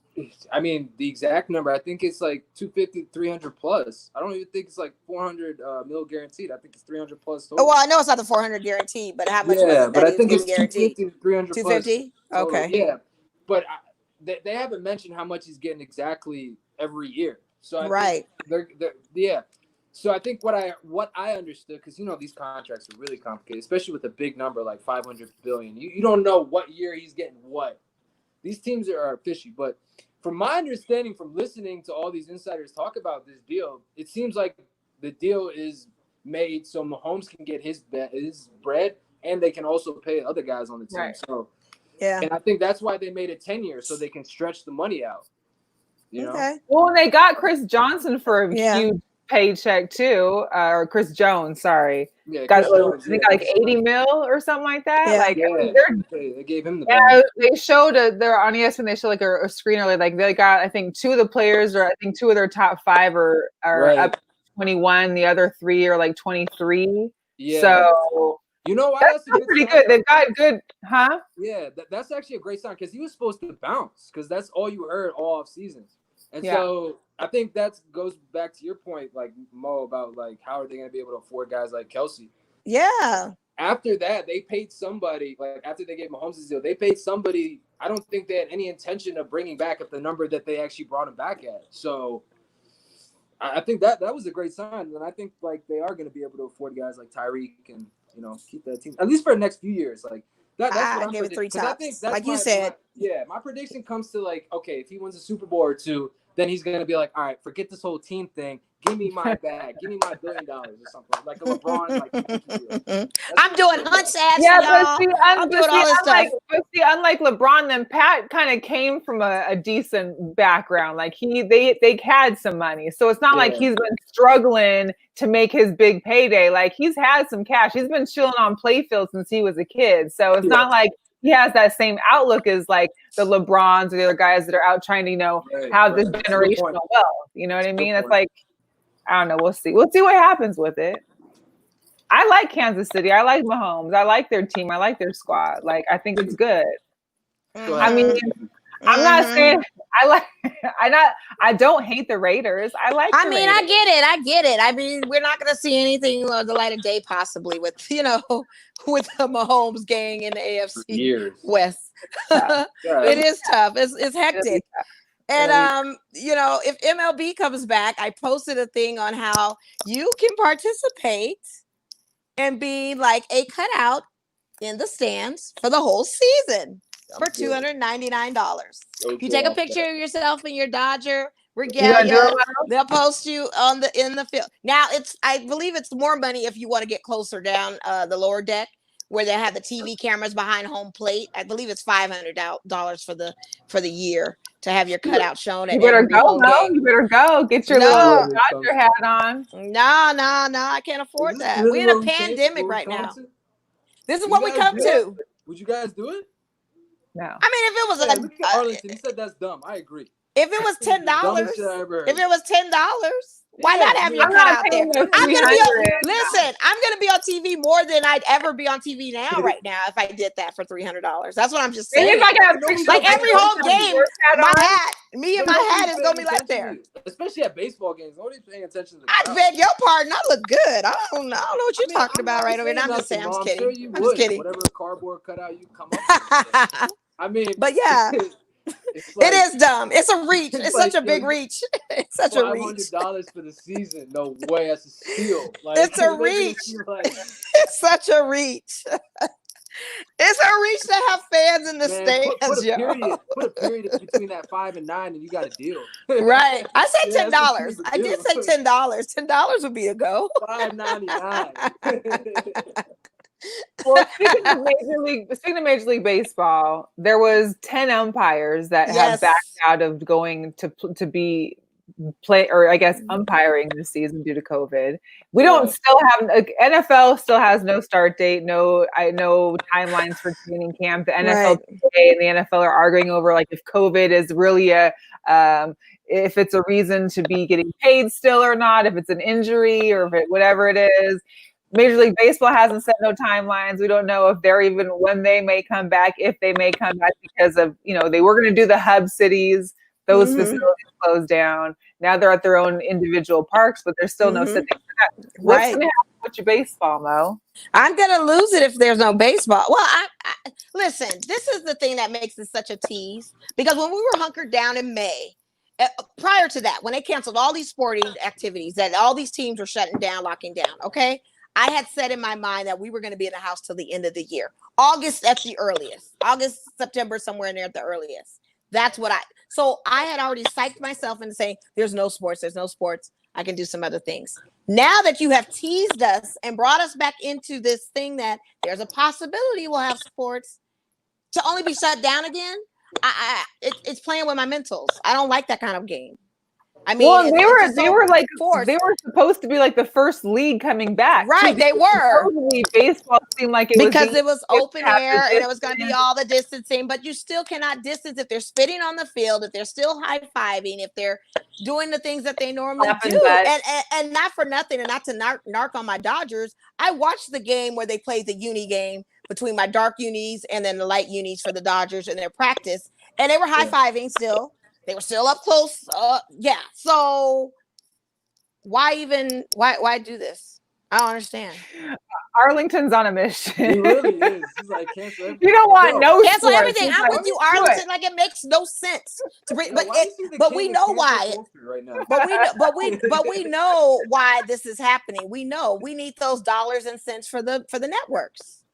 I mean, the exact number. I think it's like 250, 300 plus. I don't even think it's like 400 mil guaranteed. I think it's 300 plus. Total. Oh, well, I know it's not the 400 guaranteed, but how much? Yeah, but I think it's 250, 300 250. Okay. Yeah, but they haven't mentioned how much he's getting exactly every year. So I think they're So I think what I understood, because these contracts are really complicated, especially with a big number like 500 billion. You don't know what year he's getting what. These teams are fishy, but from my understanding, from listening to all these insiders talk about this deal, it seems like the deal is made so Mahomes can get his bread, and they can also pay other guys on the team. Right. So and I think that's why they made it 10 years, so they can stretch the money out. You know? Well, and they got Chris Johnson for a huge paycheck too, or Chris Jones, sorry. Yeah, got like 80 mil or something like that. They gave him the they showed they're on ESPN. They showed like a screen earlier. Like they got, I think 2 of the players, or I think 2 of their top 5 are up 21. The other 3 are like 23. Yeah. So You know why that's pretty good. They've got good, huh? Yeah, that's actually a great sign because he was supposed to bounce because that's all you heard all off season. And so I think that goes back to your point, like Mo, about like how are they going to be able to afford guys like Kelsey? Yeah. After that, they paid somebody, like after they gave Mahomes his deal, they paid somebody. I don't think they had any intention of bringing back at the number that they actually brought him back at. So I think that was a great sign. And I think like they are going to be able to afford guys like Tyreek and, keep that team, at least for the next few years. Like that's what I'm give it 3 tops. I think that's like you said. My prediction comes to like, okay, if he wins a Super Bowl or 2, then he's going to be like, all right, forget this whole team thing. Give me my bag. Give me my $1 billion or something. Like a LeBron. I'm doing Hunt's ads for y'all. I'm doing all this stuff. Unlike LeBron, then Pat kind of came from a decent background. Like they had some money. So it's not like he's been struggling to make his big payday. Like he's had some cash. He's been chilling on playfield since he was a kid. So it's not like he has that same outlook as like the LeBrons or the other guys that are out trying to, have this generational wealth. You know what I mean? It's like, I don't know. We'll see. We'll see what happens with it. I like Kansas City. I like Mahomes. I like their team. I like their squad. Like, I think it's good. I mean, I'm not saying I don't hate the Raiders. I like I get it. I mean, we're not going to see anything of the light of day possibly with, with the Mahomes gang in the AFC West. It is tough. It's hectic. And if MLB comes back, I posted a thing on how you can participate and be like a cutout in the stands for the whole season for $299. You take a picture of yourself in your Dodger regalia. They'll post you in the field. Now I believe it's more money if you want to get closer down the lower deck, where they have the TV cameras behind home plate. I believe it's $500 for the year to have your cutout shown. You better go, Mo. You better go. Get your little Dodger hat on. No, I can't afford that. We're in a pandemic right now. This is what we come to. Would you guys do it? No. I mean, if it was Arlington, he said that's dumb. I agree. If it was $10, why not have your cutout there? I'm gonna be on TV more than I'd ever be on TV now. Right now, if I did that for $300, that's what I'm just saying. Like every home game, me and my hat is gonna be left there. Especially at baseball games, nobody's paying attention to. I beg your pardon. I look good. I don't know what you're talking about right over here. I'm just saying. I'm just kidding. I'm just kidding. Whatever cardboard cutout you come up with. I mean, but yeah. It is dumb. It's a reach. It's such a big reach. It's such a reach. $500 for the season. No way. That's a steal. It's a reach. It's such a reach. It's a reach to have fans in the stands. Put a period between that 5 and 9, and you got a deal. Right. I said $10. I did say $10. $10 would be a go. $5.99. Well, speaking of Major League Baseball, there was 10 umpires that have backed out of going to be play, or I guess umpiring this season due to COVID. We don't still have NFL still has no start date, no timelines for training camp. The NFL today and the NFL are arguing over like if COVID is really if it's a reason to be getting paid still or not, if it's an injury or if whatever it is. Major League Baseball hasn't set no timelines. We don't know if they're even when they may come back, if they may come back because of, they were going to do the hub cities. Those facilities closed down. Now they're at their own individual parks, but there's still no setting for that. What's going to happen with your baseball, Mo? I'm going to lose it if there's no baseball. Well, I listen, this is the thing that makes it such a tease, because when we were hunkered down in May, prior to that, when they canceled all these sporting activities, that all these teams were shutting down, locking down, okay? I had said in my mind that we were going to be in the house till the end of the year. August at the earliest. August, September, somewhere in there at the earliest. That's what so I had already psyched myself into saying, there's no sports. I can do some other things. Now that you have teased us and brought us back into this thing that there's a possibility we'll have sports, to only be shut down again, it's playing with my mentals. I don't like that kind of game. I mean, well, they were supposed to be like the first league coming back. Right, they were. Baseball seemed like because it was open air and it was going to be all the distancing, but you still cannot distance if they're spitting on the field, if they're still high-fiving, if they're doing the things that they normally do. And not for nothing, and not to narc on my Dodgers, I watched the game where they played the uni game between my dark unis and then the light unis for the Dodgers in their practice, and they were high-fiving still. They were still up close. So why do this? I don't understand. Arlington's on a mission. He really is. He's like, cancel everything. You don't want cancel everything. I'm with you, Arlington. Like, it makes no sense to bring, but we know why. Right now. But we know why this is happening. We know we need those dollars and cents for the networks.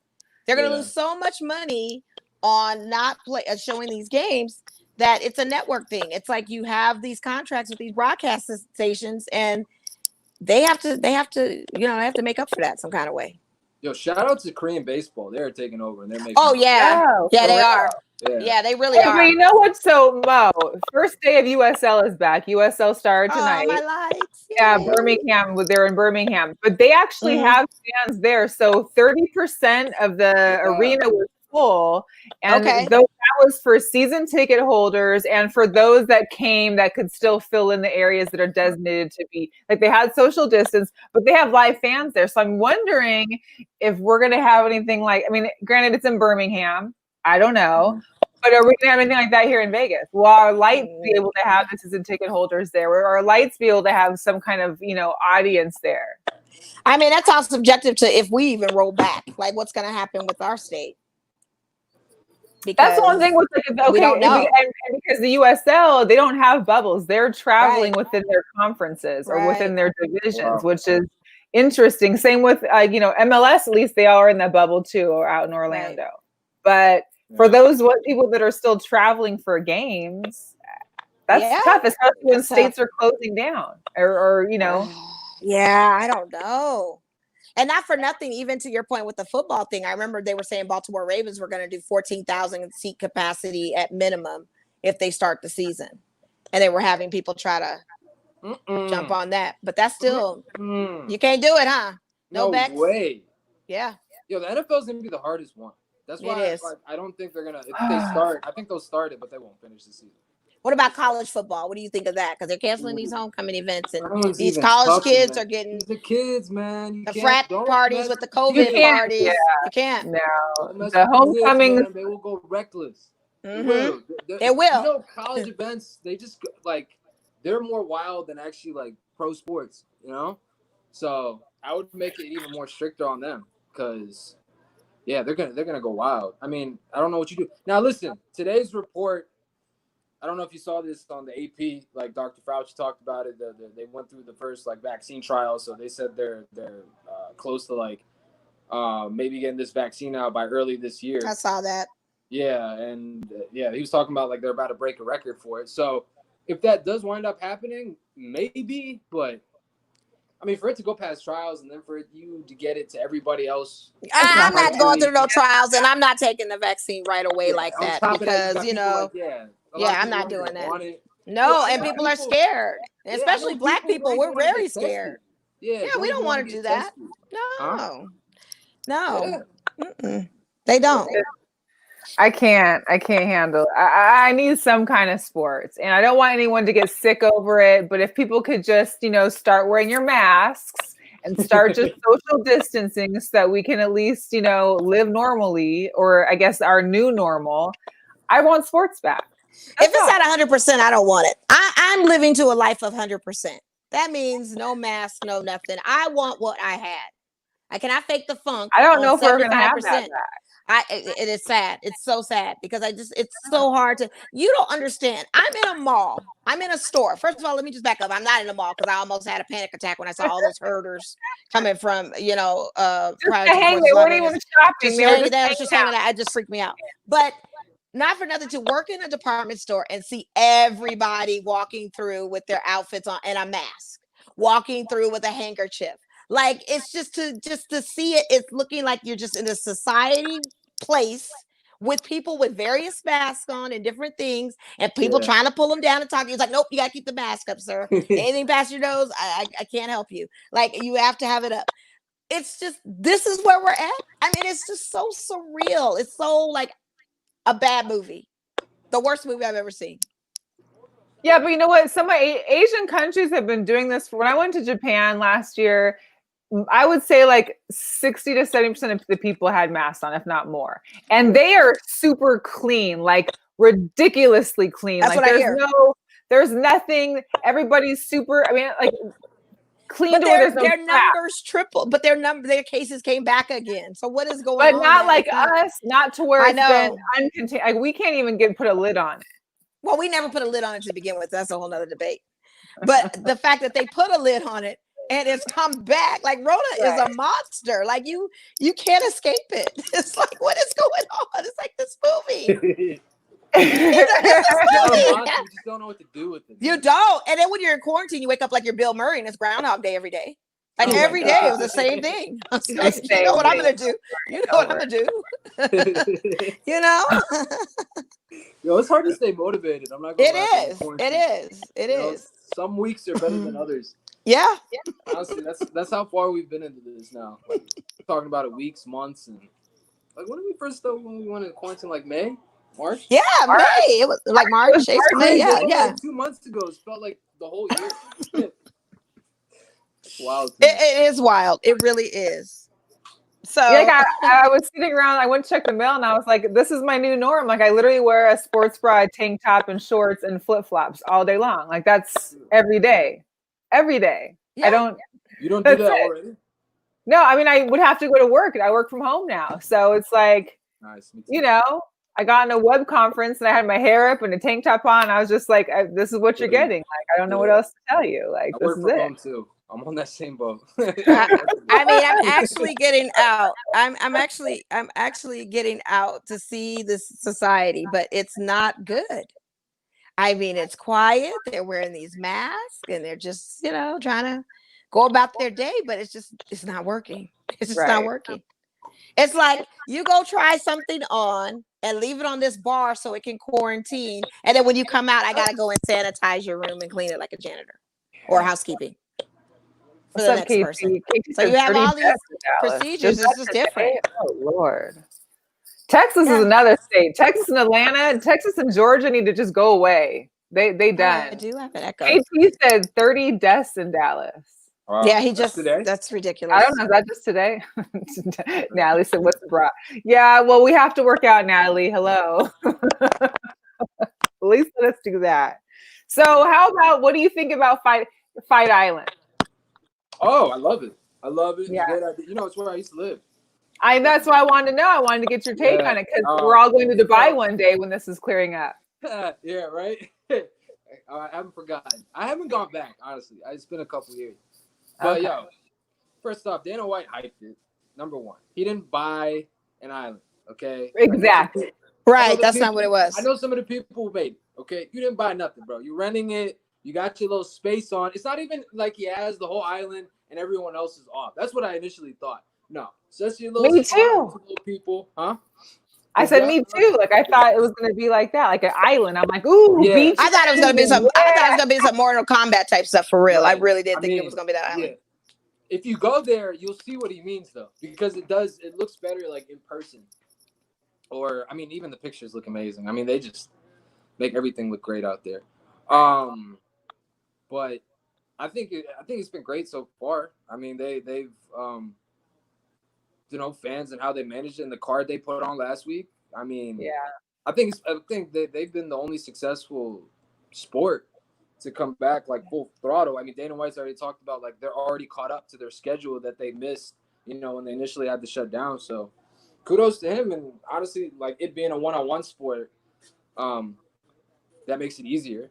They're going to lose so much money on not showing these games that it's a network thing. It's like you have these contracts with these broadcast stations, and they have to make up for that some kind of way. Yo, shout out to Korean baseball. They're taking over and they're making. Oh yeah, they are. Yeah, they really are. But you know what? So Mo, first day of USL is back. USL started tonight. Oh, my lights. Yeah, Birmingham. They're in Birmingham, but they actually have fans there. So 30% of the arena was full, and that was for season ticket holders and for those that came that could still fill in the areas that are designated to be, like, they had social distance, but they have live fans there. So I'm wondering if we're going to have anything like, I mean, granted it's in Birmingham, I don't know, but are we going to have anything like that here in Vegas? Will our lights be able to have the season ticket holders there? Will our lights be able to have some kind of, audience there? I mean, that's all subjective to if we even roll back, like what's going to happen with our state. That's the one thing with we don't know. And because the USL, they don't have bubbles. They're traveling within their conferences or within their divisions, which is interesting. Same with MLS, at least they are in that bubble too, or out in Orlando. But for those people that are still traveling for games, that's tough, especially when states are closing down or Yeah, I don't know. And not for nothing, even to your point with the football thing, I remember they were saying Baltimore Ravens were going to do 14,000 seat capacity at minimum if they start the season. And they were having people try to jump on that. But that's still, you can't do it, huh? No way. Yeah. Yo, the NFL is going to be the hardest one. That's why I don't think they're going to, if they start, I think they'll start it, but they won't finish the season. What about college football? What do you think of that? Because they're canceling these homecoming events, and these college kids are getting the kids, man. The frat parties with the COVID parties. Yeah. You can't. No, the homecoming. They will go reckless. Mm-hmm. They will. College events, they just they're more wild than actually pro sports. So I would make it even more stricter on them because, they're gonna go wild. I mean, I don't know what you do now. Listen, today's report. I don't know if you saw this on the AP, like Dr. Fauci talked about it. They went through the first vaccine trials, so they said they're close to maybe getting this vaccine out by early this year. I saw that. Yeah, and he was talking about they're about to break a record for it. So if that does wind up happening, maybe, but I mean, for it to go past trials and then for you to get it to everybody else. I'm not going through no trials, and I'm not taking the vaccine right away like that because, I'm not doing that. No, and people are scared, especially Black people. We're very scared. Yeah, we don't want to do that. No. They don't. I can't handle it. I need some kind of sports, and I don't want anyone to get sick over it. But if people could just, start wearing your masks and start just social distancing so that we can at least, live normally, or I guess our new normal. I want sports back. If it's at 100%, I don't want it. I'm living to a life of 100%. That means no mask, no nothing. I want what I had. I cannot fake the funk. I don't know if we're going to have that. It is sad. It's so sad because it's so hard to, you don't understand. I'm in a mall. I'm in a store. First of all, let me just back up. I'm not in a mall because I almost had a panic attack when I saw all those herders coming from, they weren't even shopping. They were just hanging out. It just freaked me out. But not for nothing, to work in a department store and see everybody walking through with their outfits on and a mask, walking through with a handkerchief. It's just to see it. It's looking like you're just in a society place with people with various masks on and different things, and people trying to pull them down and talk to you. It's like, nope, you gotta keep the mask up, sir. Anything past your nose, I can't help you. Like, you have to have it up. It's just, this is where we're at. I mean, it's just so surreal. It's so like a bad movie. The worst movie I've ever seen. Yeah, but you know what? Some Asian countries have been doing this. When I went to Japan last year, I would say like 60 to 70% of the people had masks on, if not more. And they are super clean, like ridiculously clean. That's like what I hear. There's nothing. Everybody's super, I mean, like clean but to where there's no their crap. Numbers tripled, but their cases came back again. So what is going on? But not like us, not to where it's been uncontained. Like, we can't even put a lid on it. Well, we never put a lid on it to begin with. That's a whole nother debate. But the fact that they put a lid on it and it's come back, like Rona is a monster. Like you can't escape it. It's like, what is going on? It's like this movie. You just don't know what to do with it. You don't. And then when you're in quarantine, you wake up like you're Bill Murray and it's Groundhog Day every day. Like every day it was the same thing. Like, you know what I'm gonna do? You know what I'm gonna do? You know? Yo, it's hard to stay motivated. I'm not gonna lie. It is. Some weeks are better than others. Yeah. Honestly, that's how far we've been into this now. Like, talking about it weeks, months, and like when did we first when we went in quarantine? Like May? March? Yeah, March. May. It was like March, May. Yeah. Like 2 months ago, it felt like the whole year. Wild. It is wild. It really is. So like I was sitting around, I went to check the mail and I was like, this is my new norm. Like, I literally wear a sports bra, a tank top, and shorts and flip-flops all day long. Like, that's every day. Every day. Yeah. You don't do that already? No, I mean, I would have to go to work, and I work from home now. So it's like, nice. You know, I got in a web conference and I had my hair up and a tank top on. I was just like, this is what you're getting. Like, I don't know what else to tell you. Like, I this work is from it. home too. I'm on that same boat. I mean, I'm actually getting out. I'm actually getting out to see this society, but it's not good. I mean, it's quiet. They're wearing these masks and they're just, trying to go about their day, but it's not working. It's just not working. It's like you go try something on and leave it on this bar so it can quarantine. And then when you come out, I got to go and sanitize your room and clean it like a janitor or housekeeping. For the next person. So you have all these procedures. It's just different. Oh, Lord. Texas is another state. Texas and Atlanta, Texas and Georgia need to just go away. They done. I do have an echo. KT said 30 deaths in Dallas. Wow. Yeah, that's ridiculous. I don't know. Is that just today? Natalie said, what's the bra? Yeah, well, we have to work out, Natalie. Hello. At least let us do that. So how about, what do you think about Fight Island? Oh, I love it. I love it. Yeah. It's where I used to live. That's why I wanted to know. I wanted to get your take on it because we're all going to Dubai one day when this is clearing up. Yeah, right? I haven't forgotten. I haven't gone back, honestly. It's been a couple years. But, first off, Dana White hyped it. Number one. He didn't buy an island, okay? Exactly. Right, that's not what it was. I know some of the people who made it, okay? You didn't buy nothing, bro. You're renting it. You got your little space on. It's not even like he has the whole island and everyone else is off. That's what I initially thought. No. It's just your little little people. Huh? I said me too. Like, I thought it was gonna be like that, like an island. I'm like, ooh, beach. I thought it was gonna be some. I thought it was gonna be some Mortal Kombat type stuff for real. Right. I really did think it was gonna be that island. Yeah. If you go there, you'll see what he means though, because it looks better like in person. Or I mean, even the pictures look amazing. I mean, they just make everything look great out there. But I think it's been great so far. I mean, they've fans and how they managed it and the card they put on last week. I mean, I think they've been the only successful sport to come back like full throttle. I mean, Dana White's already talked about like they're already caught up to their schedule that they missed, when they initially had to shut down. So kudos to him. And honestly, like it being a one-on-one sport, that makes it easier.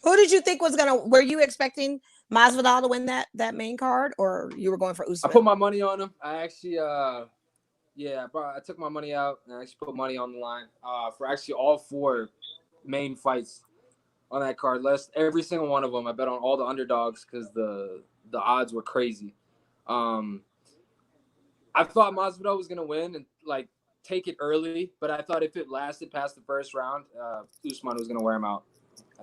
Who did you think were you expecting Masvidal to win that main card, or you were going for Usman? I put my money on him. I actually, I took my money out and I actually put money on the line for actually all 4 main fights on that card list. Every single one of them, I bet on all the underdogs because the odds were crazy. I thought Masvidal was gonna win, and like take it early, but I thought if it lasted past the first round, Usman was going to wear him out.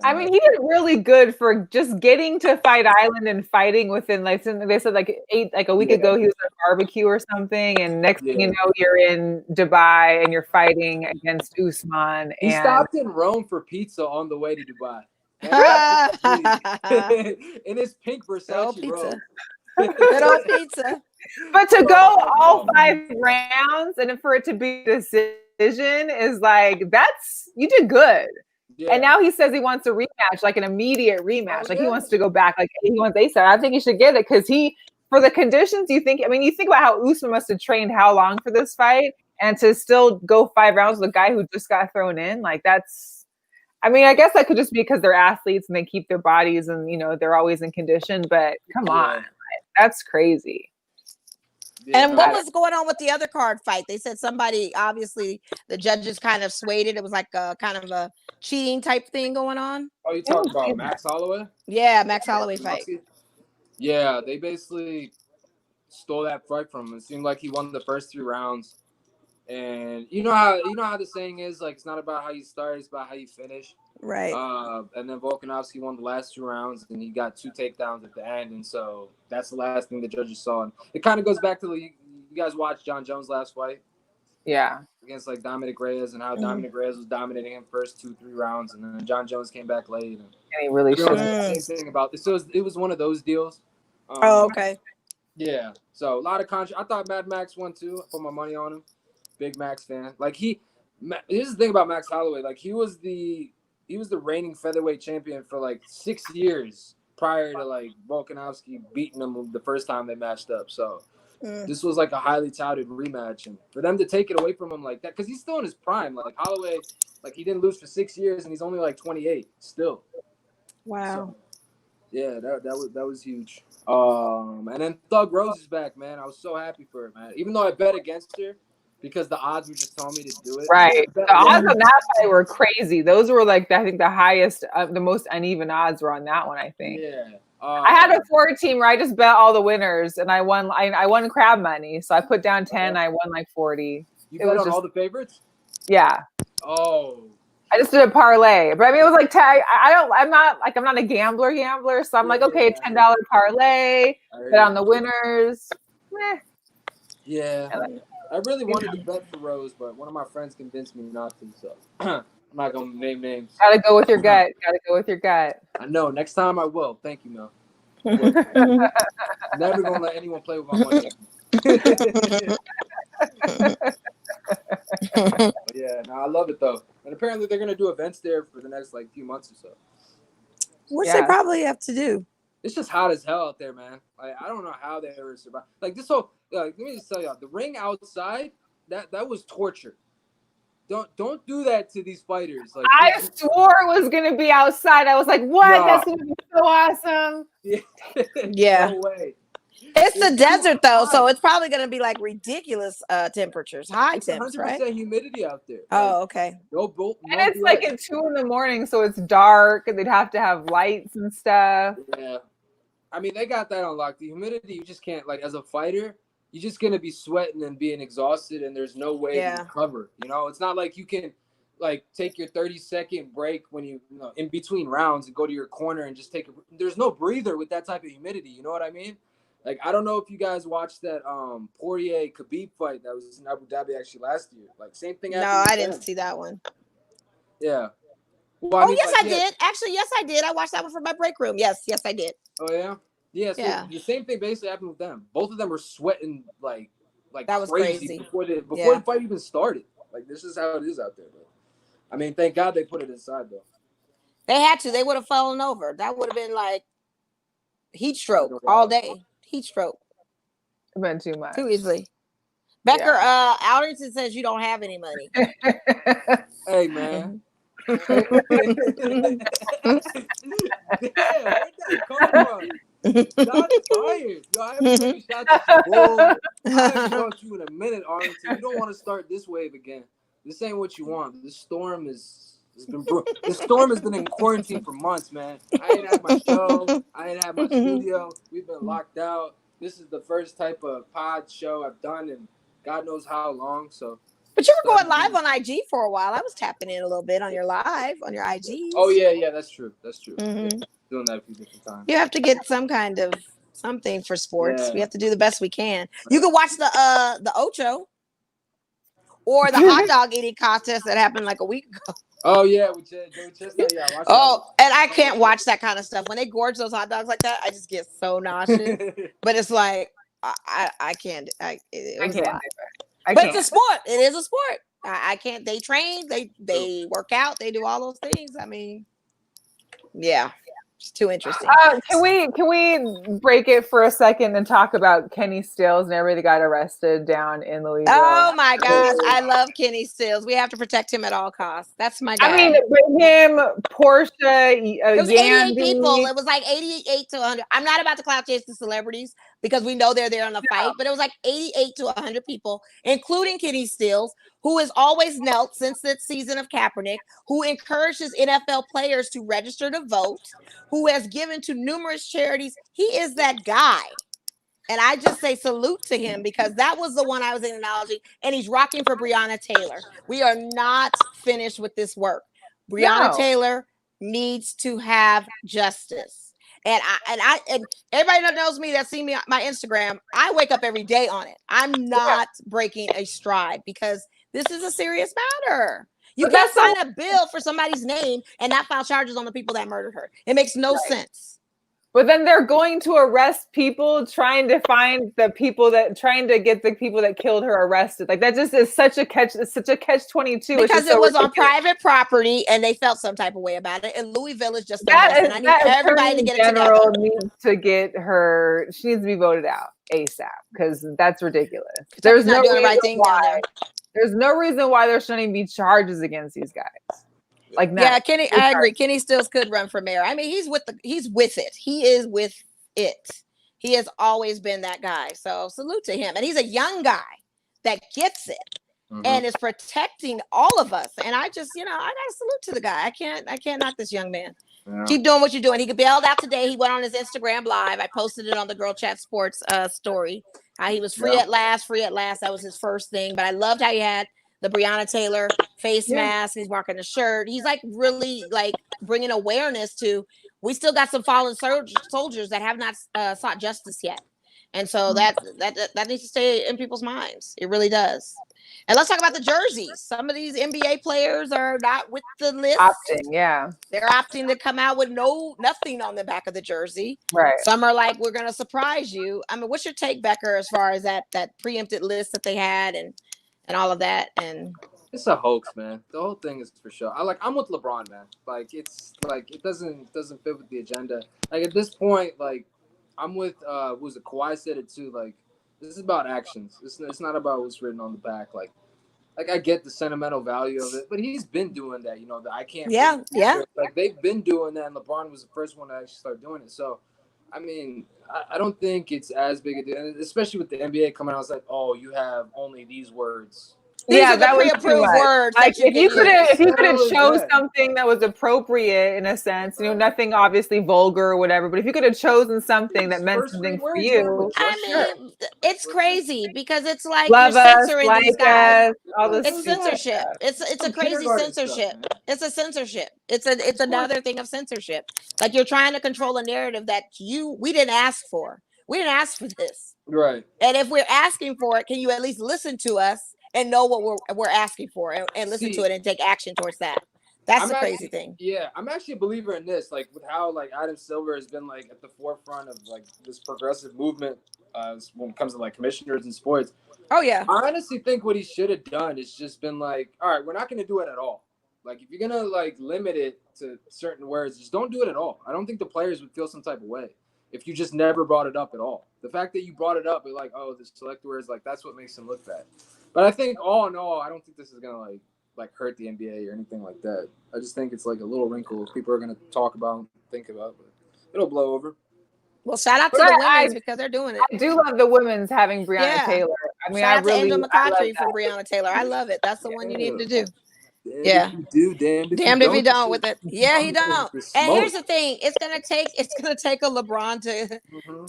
I mean, he did really good for just getting to Fight Island and fighting within, like, they said like a week ago he was at a barbecue or something, and next thing you know, you're in Dubai and you're fighting against Usman. He stopped in Rome for pizza on the way to Dubai. In his pink Versace robe. Good old pizza. But to go all 5 rounds and for it to be a decision is like, you did good. Yeah. And now he says he wants a rematch, like an immediate rematch. He wants to go back. Like he wants ASAP. I think he should get it because for the conditions, you think about how Usman must have trained how long for this fight, and to still go 5 rounds with a guy who just got thrown in, like that's. I mean, I guess that could just be because they're athletes and they keep their bodies and they're always in condition. But come on, like, that's crazy. And what was going on with the other card fight? They said somebody, obviously, the judges kind of swayed it. It was like a kind of a cheating type thing going on. Oh, you talking about Max Holloway? Yeah, Max Holloway fight. Yeah, they basically stole that fight from him. It seemed like he won the first 3 rounds. And you know how the saying is, like, it's not about how you start, it's about how you finish. Right. And then Volkanovski won the last 2 rounds, and he got 2 takedowns at the end, and so that's the last thing the judges saw. And it kind of goes back to you guys watched John Jones' last fight. Yeah. Against like Dominic Reyes, and how Dominic Reyes was dominating him first 2-3 rounds, and then John Jones came back late. And he really showed the same thing about this. So it was one of those deals. Okay. Yeah. So a lot of I thought Mad Max won too. I put my money on him. Big Max fan. Like here's the thing about Max Holloway. Like he was the reigning featherweight champion for like 6 years prior to like Volkanovski beating him the first time they matched up. So this was like a highly touted rematch, and for them to take it away from him like that, because he's still in his prime. Like Holloway, like he didn't lose for 6 years, and he's only like 28 still. Wow. So, yeah, that was huge. And then Thug Rose is back, man. I was so happy for her, man. Even though I bet against her, because the odds were just telling me to do it. Right. The odds on that fight were crazy. Those were like, I think the highest, the most uneven odds were on that one, I think. Yeah. I had a 4-team where I just bet all the winners and I won. I won crab money. So I put down 10. I won like 40. You bet on all the favorites? Yeah. Oh. I just did a parlay. But I mean, it was like, I'm not a gambler. So I'm like, okay, $10 parlay, bet on the winners. Meh. Yeah. I really wanted to bet for Rose, but one of my friends convinced me not to, so I'm not going to name names. Gotta go with your gut. I know. Next time I will. Thank you, Mel. Never going to let anyone play with my money. Yeah, no, I love it, though. And apparently they're going to do events there for the next, like, few months or so. Which they probably have to do. It's just hot as hell out there, man. Like, I don't know how they ever survive. Like, this whole, let me just tell y'all, the ring outside, that was torture. Don't do that to these fighters. Like, I swore it was gonna be outside. I was like, what? No. That's gonna be so awesome. Yeah. No way. It's the desert though, so it's probably gonna be like ridiculous temperatures, high temps, 100% right? 100% humidity out there. Oh, okay. And it's like at 2 a.m, so it's dark, and they'd have to have lights and stuff. Yeah. I mean, they got that on lock. The humidity, you just can't, like, as a fighter, you're just going to be sweating and being exhausted, and there's no way to recover. You know, it's not like you can, like, take your 30-second break when you know, in between rounds and go to your corner and just take there's no breather with that type of humidity. You know what I mean? Like, I don't know if you guys watched that Poirier-Khabib fight that was in Abu Dhabi actually last year. Like, same thing happened. No, I didn't see that one. Yeah. Well, yes, I did. Actually, yes, I did. I watched that one from my break room. Yes, I did. Oh, yeah? Yeah, so the same thing basically happened with them. Both of them were sweating like that was crazy before the fight even started. Like, this is how it is out there. But I mean, thank God they put it inside, though. They had to. They would have fallen over. That would have been like heat stroke all day. Heat stroke. It been too much. Too easily. Becker, Alderson says you don't have any money. Hey, man. Damn, where'd that come from? Shots fired. Yo, I haven't taken shots at the bull. I haven't talked to you in a minute, Arlington. You don't want to start this wave again. This ain't what you want. This storm has been in quarantine for months, man. I ain't had my show. I ain't had my studio. We've been locked out. This is the first type of pod show I've done in God knows how long. So But you were going live on IG for a while. I was tapping in a little bit on your live, on your IGs. Oh yeah, that's true. Mm-hmm. Yeah, doing that a few different times. You have to get some kind of something for sports. Yeah. We have to do the best we can. You can watch the Ocho or the hot dog eating contest that happened like a week ago. Oh yeah, with Chestnut. Yeah. And I can't watch that kind of stuff. When they gorge those hot dogs like that, I just get so nauseous. But it's like I can't. But it's a sport. It is a sport. I can't. They train. They work out. They do all those things. I mean, yeah. It's too interesting. Can we break it for a second and talk about Kenny Stills and everybody that got arrested down in Louisville? Oh my gosh, I love Kenny Stills. We have to protect him at all costs. That's my guy. I mean, with him, Portia, it was 88 people. It was like 88 to 100. I'm not about to clout chase the celebrities because we know they're there on the fight, but it was like 88 to 100 people, including Kenny Stills, who has always knelt since the season of Kaepernick, who encourages NFL players to register to vote, who has given to numerous charities. He is that guy. And I just say salute to him because that was the one I was acknowledging. And he's rocking for Breonna Taylor. We are not finished with this work. Breonna Taylor needs to have justice. And everybody that knows me, that see me on my Instagram, I wake up every day on it. I'm not breaking a stride because this is a serious matter. You can't sign a bill for somebody's name and not file charges on the people that murdered her. It makes no sense. But then they're going to arrest people, trying to get the people that killed her arrested. Like that just is such a catch. It's such a catch-22 because it was on private property, and they felt some type of way about it. And Louisville is just a mess. And I need everybody to get it together. Needs to get her. She needs to be voted out ASAP because that's ridiculous. There's no doing the right thing down there. There's no reason why there shouldn't be charges against these guys. Like that. Yeah, Kenny, I agree. Kenny Stills could run for mayor. I mean, he's with it. He is with it. He has always been that guy. So salute to him. And he's a young guy that gets it and is protecting all of us. And I just, I got to salute to the guy. I can't knock this young man. Yeah. Keep doing what you're doing. He could bailed out today. He went on his Instagram live. I posted it on the Girl Chat Sports story. He was free at last. That was his first thing. But I loved how he had the Breonna Taylor face mask. He's rocking a shirt. He's like really like bringing awareness to, we still got some fallen soldiers that have not sought justice yet. And so that needs to stay in people's minds. It really does. And let's talk about the jerseys. Some of these NBA players are not with the list. They're opting to come out with nothing on the back of the jersey. Right. Some are like, we're going to surprise you. I mean, what's your take, Becker, as far as that preempted list that they had and all of that? And it's a hoax, man. The whole thing is for sure. I'm with LeBron, man. Like it's like it doesn't fit with the agenda. Like at this point, like I'm with was it Kawhi said it too. Like this is about actions. It's not about what's written on the back. Like I get the sentimental value of it, but he's been doing that. I can't. Yeah. Like they've been doing that, and LeBron was the first one to actually start doing it. So, I mean, I don't think it's as big a deal, especially with the NBA coming out. It's like, oh, you have only these words. That was pre-approved words. Like if you could have chose something that was appropriate in a sense, nothing obviously vulgar or whatever, but if you could have chosen something that meant something for you, it's crazy because it's like you're censoring these guys. It's censorship. It's a crazy censorship. It's a censorship. It's another thing of censorship. Like you're trying to control a narrative that we didn't ask for. We didn't ask for this. Right. And if we're asking for it, can you at least listen to us and know what we're asking for and listen to it and take action towards that? That's the crazy thing. Yeah, I'm actually a believer in this, like with how like Adam Silver has been like at the forefront of like this progressive movement when it comes to like commissioners and sports. Oh yeah. I honestly think what he should have done is just been like, all right, we're not going to do it at all. Like if you're going to like limit it to certain words, just don't do it at all. I don't think the players would feel some type of way if you just never brought it up at all. The fact that you brought it up, like, oh, the select words, like that's what makes them look bad. But I think all in all, I don't think this is gonna like hurt the NBA or anything like that. I just think it's like a little wrinkle people are gonna talk about and think about, but it'll blow over. Well, shout out to the women's because they're doing it. I do love the women's having Breonna Taylor. I mean, shout out to Angel McCoughtry for Breonna Taylor. I love it. That's the one you need to do. Yeah. If you do, damned if you don't with it. Yeah, he Because don't. the And here's smoke. the thing: it's gonna take a LeBron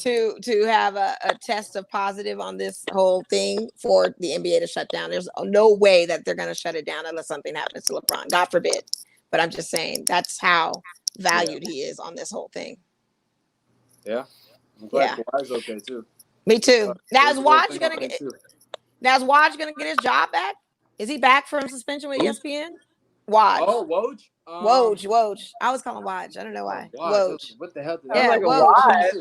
to have a test of positive on this whole thing for the NBA to shut down. There's no way that they're gonna shut it down unless something happens to LeBron. God forbid. But I'm just saying that's how valued he is on this whole thing. Yeah. I'm glad Kawhi's okay too. Me too. Now is There's a little Woj thing gonna on him, get? too. Now is Woj gonna get his job back? Is he back from suspension with Who? ESPN? Woj. Oh, Woj. Woj. I always call him Woj. I don't know why. Woj. What the hell? Yeah, like Woj.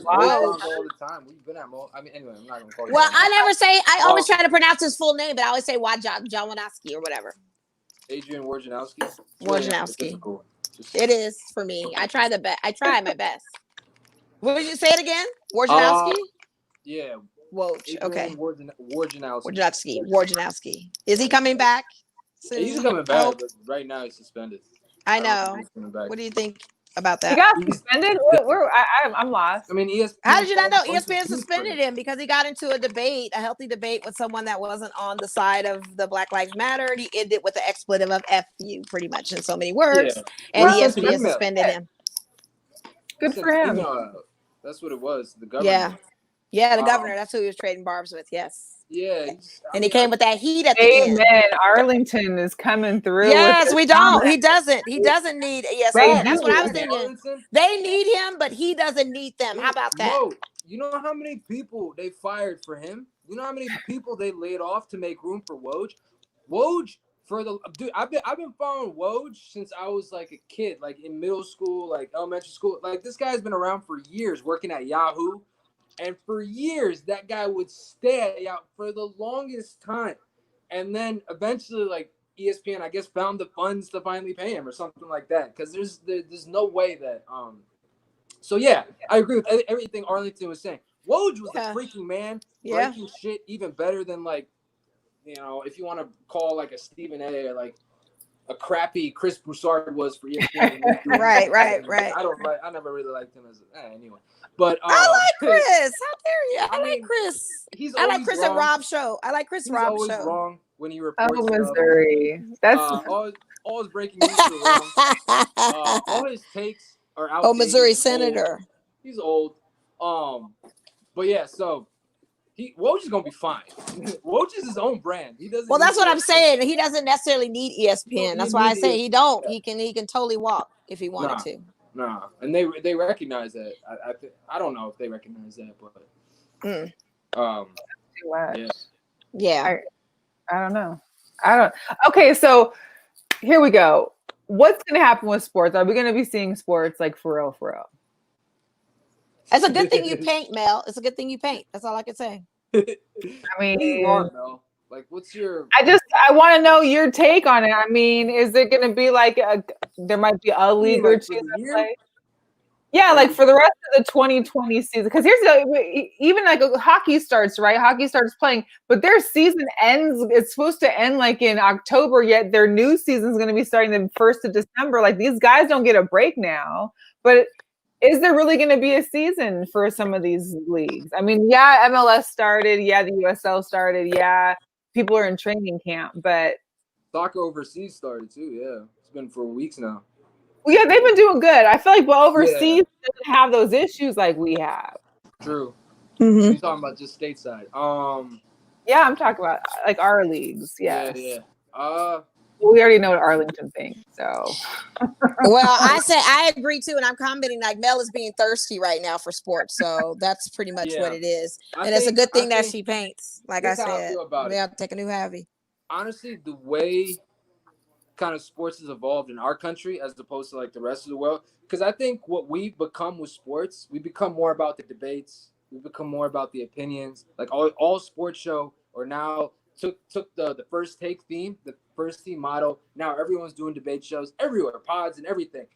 Woj all the time. We've been at Mo. I mean, anyway, I'm not gonna call you. Well, I never say. I always try to pronounce his full name, but I always say Wojnowski or whatever. Adrian Wojnarowski. Wojnarowski. It is for me. I try my best. What did you say it again? Wojnarowski? Yeah. Woj. Okay. Wojnarowski. Is he coming back soon? He's coming back, but right now he's suspended. I know. What do you think about that? He got suspended? I'm lost. I mean, ESPN. How did you not know? ESPN suspended him because he got into a healthy debate with someone that wasn't on the side of the Black Lives Matter. And he ended with the expletive of F you, pretty much in so many words. Yeah. And ESPN suspended him. Good for him. That's what it was. The government. Yeah, the governor. That's who he was trading barbs with. Yes. Yeah. And he came with that heat at the end. Amen. Arlington is coming through. Yes, we don't. He doesn't need ESPN. That's what I was thinking. Arlington? They need him, but he doesnn't need them. How about that? Whoa. You know how many people they fired for him? You know how many people they laid off to make room for Woj? Woj dude, I've been following Woj since I was like a kid, like in middle school, like elementary school. Like this guy's been around for years working at Yahoo. And for years, that guy would stay out for the longest time. And then eventually, like, ESPN, I guess, found the funds to finally pay him or something like that. Because there's no way that So, yeah, I agree with everything Arlington was saying. Woj was the freaking man. Breaking shit even better than, like, you know, if you want to call, like, a Stephen A. or, like, a crappy Chris Broussard was for ESPN. Right. I never really liked him as anyway. But I like Chris. How dare you? I like Chris. I like Chris and Rob's show. I like Chris Rob's show. He's always wrong when he reports. Oh, Missouri. That's all his breaking news are wrong. All his takes are out. Oh, Missouri senator. He's old. But yeah, so Woj is gonna be fine. Woj is his own brand. He doesn't. Well, that's what I'm saying. He doesn't necessarily need ESPN. That's why I say he don't. He can totally walk if he wanted to. Nah, and they recognize that. I don't know if they recognize that, but yeah. I don't know. Okay, so here we go. What's gonna happen with sports? Are we gonna be seeing sports like for real? It's a good thing you paint, Mel. It's a good thing you paint. That's all I can say. I mean, Mel? Like, what's your? I want to know your take on it. I mean, is it going to be like there might be a league or two that play? Yeah, like for the rest of the 2020 season. Because even like hockey starts, right? Hockey starts playing, but their season ends. It's supposed to end like in October. Yet their new season is going to be starting the 1st of December. Like these guys don't get a break now, but. Is there really going to be a season for some of these leagues? I mean, yeah, MLS started. Yeah, the USL started. Yeah, people are in training camp, but soccer overseas started too. Yeah, it's been for weeks now. Well, yeah, they've been doing good. I feel like overseas doesn't have those issues like we have. True. Mm-hmm. You're talking about just stateside. Yeah, I'm talking about like our leagues. Yes. Yeah. We already know what Arlington thinks, so. Well, I agree too, and I'm commenting like Mel is being thirsty right now for sports, so that's pretty much what it is. It's a good thing that she paints. Like I said, we have to take a new Javi. Honestly, the way kind of sports has evolved in our country as opposed to like the rest of the world, because I think what we've become with sports, we become more about the debates, we become more about the opinions. Like all sports show or now took the first take theme, the first team motto. Now everyone's doing debate shows everywhere, pods and everything.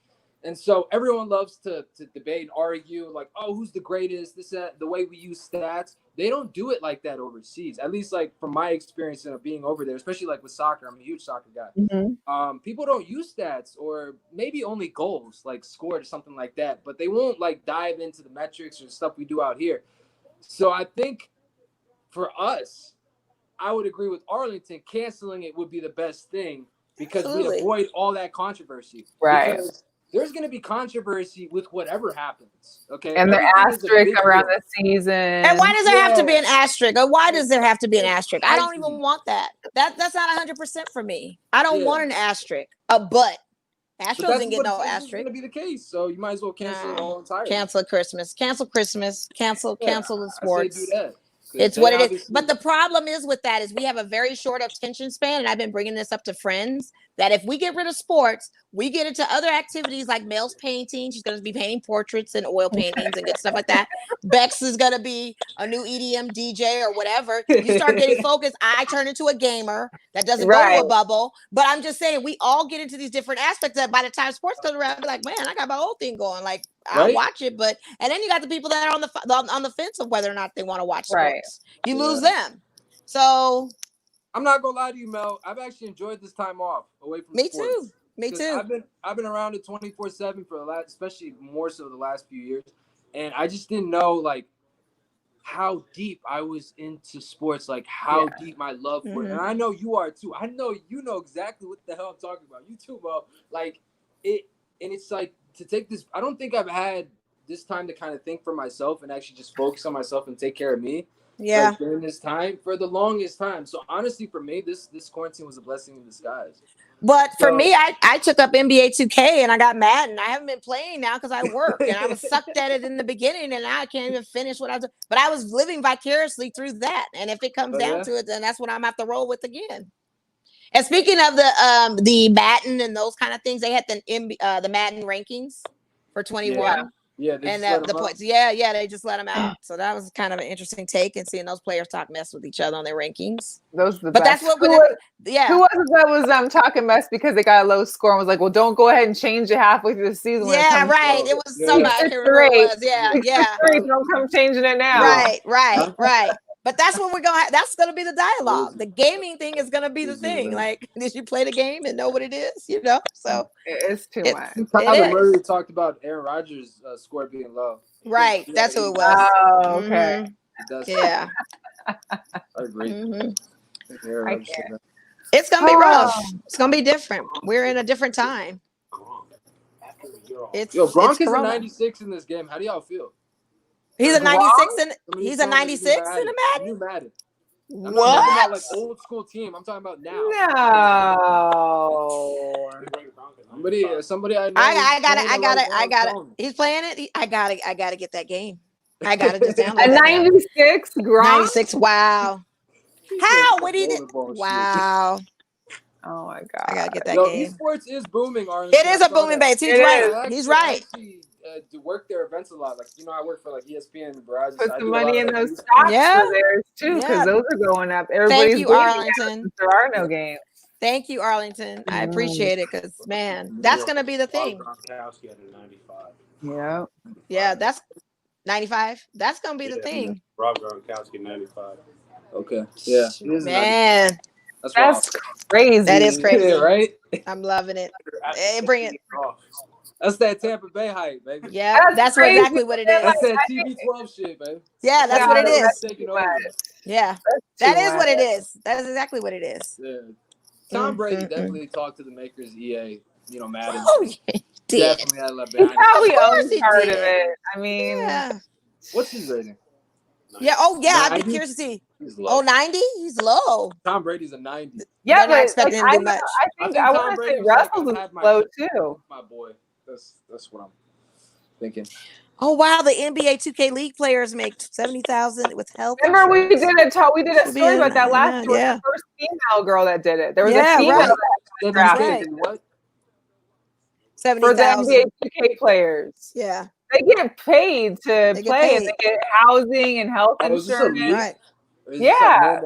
And so everyone loves to debate and argue like, oh, who's the greatest? This, that, the way we use stats. They don't do it like that overseas. At least like from my experience of being over there, especially like with soccer. I'm a huge soccer guy. Mm-hmm. People don't use stats or maybe only goals like scored or something like that. But they won't like dive into the metrics or stuff we do out here. So I think for us, I would agree with Arlington. Canceling it would be the best thing because we avoid all that controversy. Right. Because there's going to be controversy with whatever happens. Okay. And everything the asterisk around the season. And why does there have to be an asterisk? Or why does there have to be an asterisk? I don't even want that. That's not 100% for me. I don't want an asterisk. But Astros didn't get no asterisk. It's going to be the case, so you might as well cancel it all entirely. Cancel Christmas. Cancel the sports. I say do that. It's what it is. But the problem is with that is we have a very short attention span, and I've been bringing this up to friends that if we get rid of sports, we get into other activities like Mel's painting. She's going to be painting portraits and oil paintings and good stuff like that. Bex is going to be a new EDM DJ or whatever. You start getting focused. I turn into a gamer that doesn't go to a bubble. But I'm just saying we all get into these different aspects that by the time sports comes around, I'll be like, man, I got my whole thing going. Like, I'll watch it. And then you got the people that are on the fence of whether or not they want to watch sports. You lose them. So I'm not gonna lie to you, Mel. I've actually enjoyed this time off away from sports. Me too. I've been around it 24/7 for the last, especially more so the last few years, and I just didn't know like how deep I was into sports, like how deep my love for it. And I know you are too. I know you know exactly what the hell I'm talking about. You too, Mel. Like it, and it's like to take this. I don't think I've had this time to kind of think for myself and actually just focus on myself and take care of me. Yeah. Like during this time for the longest time. So honestly, for me, this quarantine was a blessing in disguise. But for me, I took up NBA 2K and I got mad and I haven't been playing now because I work and I was sucked at it in the beginning and now I can't even finish what I was doing. But I was living vicariously through that. And if it comes down to it, then that's what I'm have to roll with again. And speaking of the Madden and those kind of things, they had the Madden rankings for 21. Yeah, and the points. Yeah, they just let them out. So that was kind of an interesting take and seeing those players talk mess with each other on their rankings. Those are the but best. That's what who was it that was talking mess because they got a low score and was like, well, don't go ahead and change it halfway through the season. Yeah, right. It was somebody. I can't remember what it was. Yeah. Don't come changing it now. Right. But that's what we're going to that's going to be the dialogue. The gaming thing is going to be the thing. Like, did you play the game and know what it is? You know? So it's too much. Tyler Murray talked about Aaron Rodgers' score being low. Right. That's who it was. Oh, okay. Yeah. I agree. It's going to be rough. It's going to be different. We're in a different time. Gronk is a 96 in this game. How do y'all feel? He's a 96 he's a 96 in the Madden. New Madden. What? I'm not talking about like old school team. I'm talking about now. No. Somebody I know. I got it. He's playing it. I got to get that game. I got to just download a 96 Gronk. 96. Wow. How? What did he do? Wow. Oh my God. I gotta get that game. Esports is booming, Arlington. It is a booming base. He's right. He's right. To work their events a lot. Like, I work for like ESPN and Verizon. Put some money in those stocks for theirs too, because those are going up. Everybody's Thank you, Arlington. There are no games. Thank you, Arlington. I appreciate it because, man, that's going to be the thing. Gronkowski at a 95. Yeah. Yeah, that's 95. That's going to be the thing. Rob Gronkowski, 95. Okay. Yeah. Man. That's crazy. That is crazy. Yeah, right? I'm loving it. Bring it. That's that Tampa Bay hype, baby. Yeah, that's exactly what it is. That's that TB12 shit, baby. Yeah, that's what it is. Yeah, that is much. What it is. That is exactly what it is. Yeah. Tom Brady definitely talked to the makers EA, Madden. Oh, yeah, he did. Definitely had left behind. He probably owns part of it. I mean, what's his rating? Yeah. Oh, yeah. I'd be curious to see. 90? He's low. Tom Brady's a 90. Yeah, but expecting him to do much. I think I want to say Russell's is low too. My boy. That's what I'm thinking. Oh wow, the NBA 2K League players make $70,000 with health. Remember we did a story about that last year. The first female girl that did it. There was a female that drafted. What? 70,000 for the NBA 2K players. Yeah, they get paid to play, and they get housing and health insurance. Right. Yeah.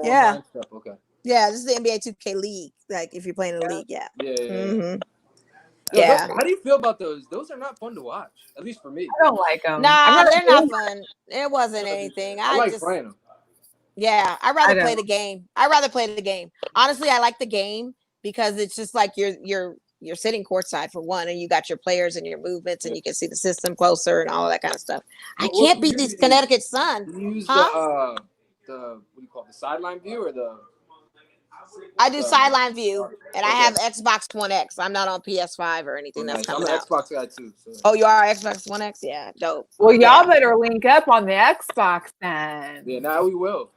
Okay. Yeah, this is the NBA 2K League. Like if you're playing in the league, yeah. Mm-hmm. Yeah. How do you feel about those? Those are not fun to watch, at least for me. I don't like them. Nah, they're not fun. It wasn't anything. I like playing them. Yeah, I'd rather play the game. Honestly, I like the game because it's just like you're sitting courtside for one, and you got your players and your movements, and you can see the system closer and all of that kind of stuff. I can't beat these Connecticut Sun. You use the what do you call it, the sideline view or the I do sideline view, and I have Xbox One X. I'm not on PS5 or anything that's coming out. I'm an Xbox guy too. So. Oh, you are Xbox One X? Yeah, dope. Well, y'all better link up on the Xbox then. Yeah, now we will.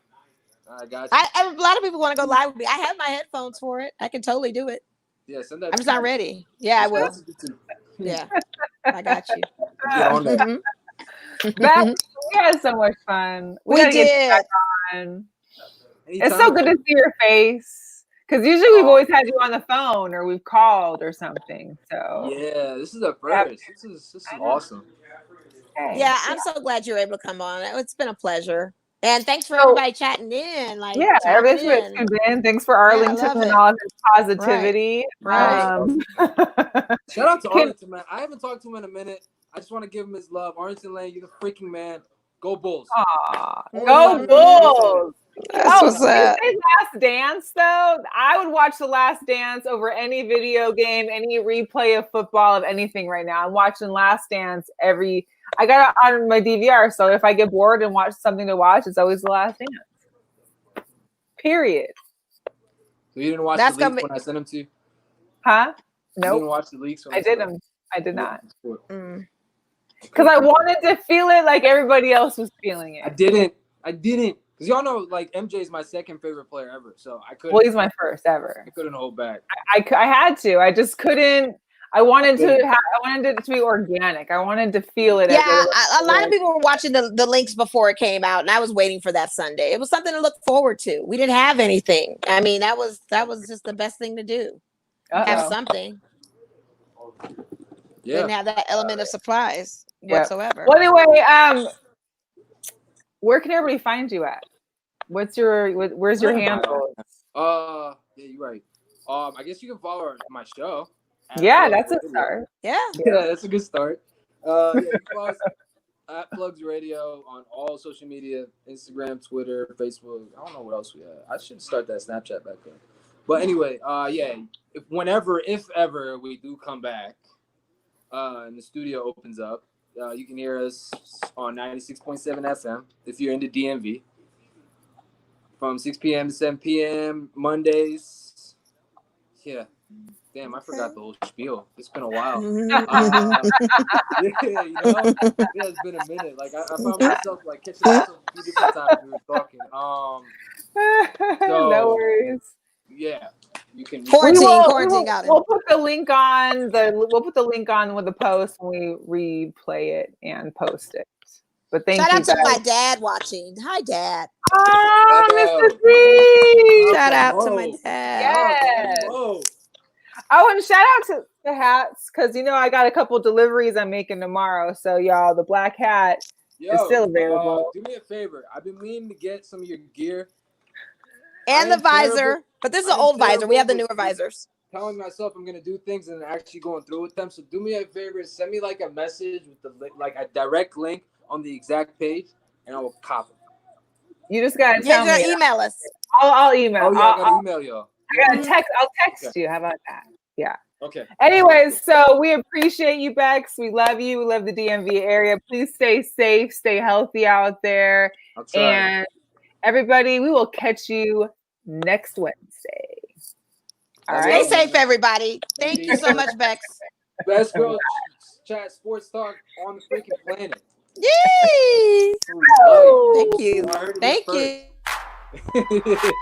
I got you. A lot of people want to go live with me. I have my headphones for it. I can totally do it. Yeah, send that. I'm just not ready. Yeah, I will. Yeah, I got you. Get on that. We had so much fun. We did. It's so good to see your face, because usually we've always had you on the phone or we've called or something. So yeah, this is a first. This is awesome. Okay. Yeah, I'm so glad you were able to come on. It's been a pleasure. And thanks for everybody chatting in. Like, yeah, everybody's tuned in. Thanks for Arlington and all his positivity. Right. Shout out to Arlington, man. I haven't talked to him in a minute. I just want to give him his love. Arlington Lane, you're the freaking man. Go Bulls. Aw, go Bulls. That's what's up. Last Dance, though, I would watch The Last Dance over any video game, any replay of football, of anything right now. I'm watching Last Dance I got it on my DVR, so if I get bored and watch something to watch, it's always The Last Dance. Period. So you didn't watch the leaks when I sent them to you? Huh? No. Nope. You didn't watch the leaks? I didn't. I did not. Because I wanted to feel it like everybody else was feeling it. I didn't. Because y'all know, like, MJ is my second favorite player ever, so I couldn't. Well, he's my first ever. I couldn't hold back. I had to. I just couldn't. I wanted it to be organic. I wanted to feel it. Yeah, a lot of people were watching the links before it came out, and I was waiting for that Sunday. It was something to look forward to. We didn't have anything. I mean, that was just the best thing to do. Have something. Yeah. Didn't have that element of surprise whatsoever. Well, anyway, where can everybody find you at? Where's your handle? Yeah, you're right. I guess you can follow my show. Yeah, that's a start. Yeah, that's a good start. Yeah, you can follow us at Plugs Radio on all social media: Instagram, Twitter, Facebook. I don't know what else we have. I should start that Snapchat back up. But anyway, yeah, if ever we do come back, and the studio opens up, you can hear us on 96.7 FM if you're into DMV. From 6 p.m. to 7 p.m. Mondays. Yeah. Damn, I forgot the whole spiel. It's been a while. Yeah, it's been a minute. Like I found myself like catching myself a few different times we were talking. No worries. Yeah, you can. Quarantine got it. We'll put the link on with the post when we replay it and post it. But shout out to my dad watching. Hi, Dad. Oh, Mr. C. Shout out to my dad. Yes. Oh, and shout out to the hats, because I got a couple deliveries I'm making tomorrow. So y'all, the black hat is still available. Do me a favor. I've been meaning to get some of your gear. And the visor. But this is an old visor. We have the newer visors. Telling myself I'm gonna do things and actually going through with them. So do me a favor, send me like a message with a direct link on the exact page, and I will copy. You just gotta tell me. Email us. I'll email. Oh yeah, I gotta email y'all. I gotta text. I'll text you. How about that? Yeah. Okay. Anyways, so we appreciate you, Bex. We love you. We love the DMV area. Please stay safe, stay healthy out there. And everybody, we will catch you next Wednesday. All right. Stay safe, everybody. Thank you so much, Bex. Best girl chat sports talk on the freaking planet. Yay! Oh, thank you. Thank you.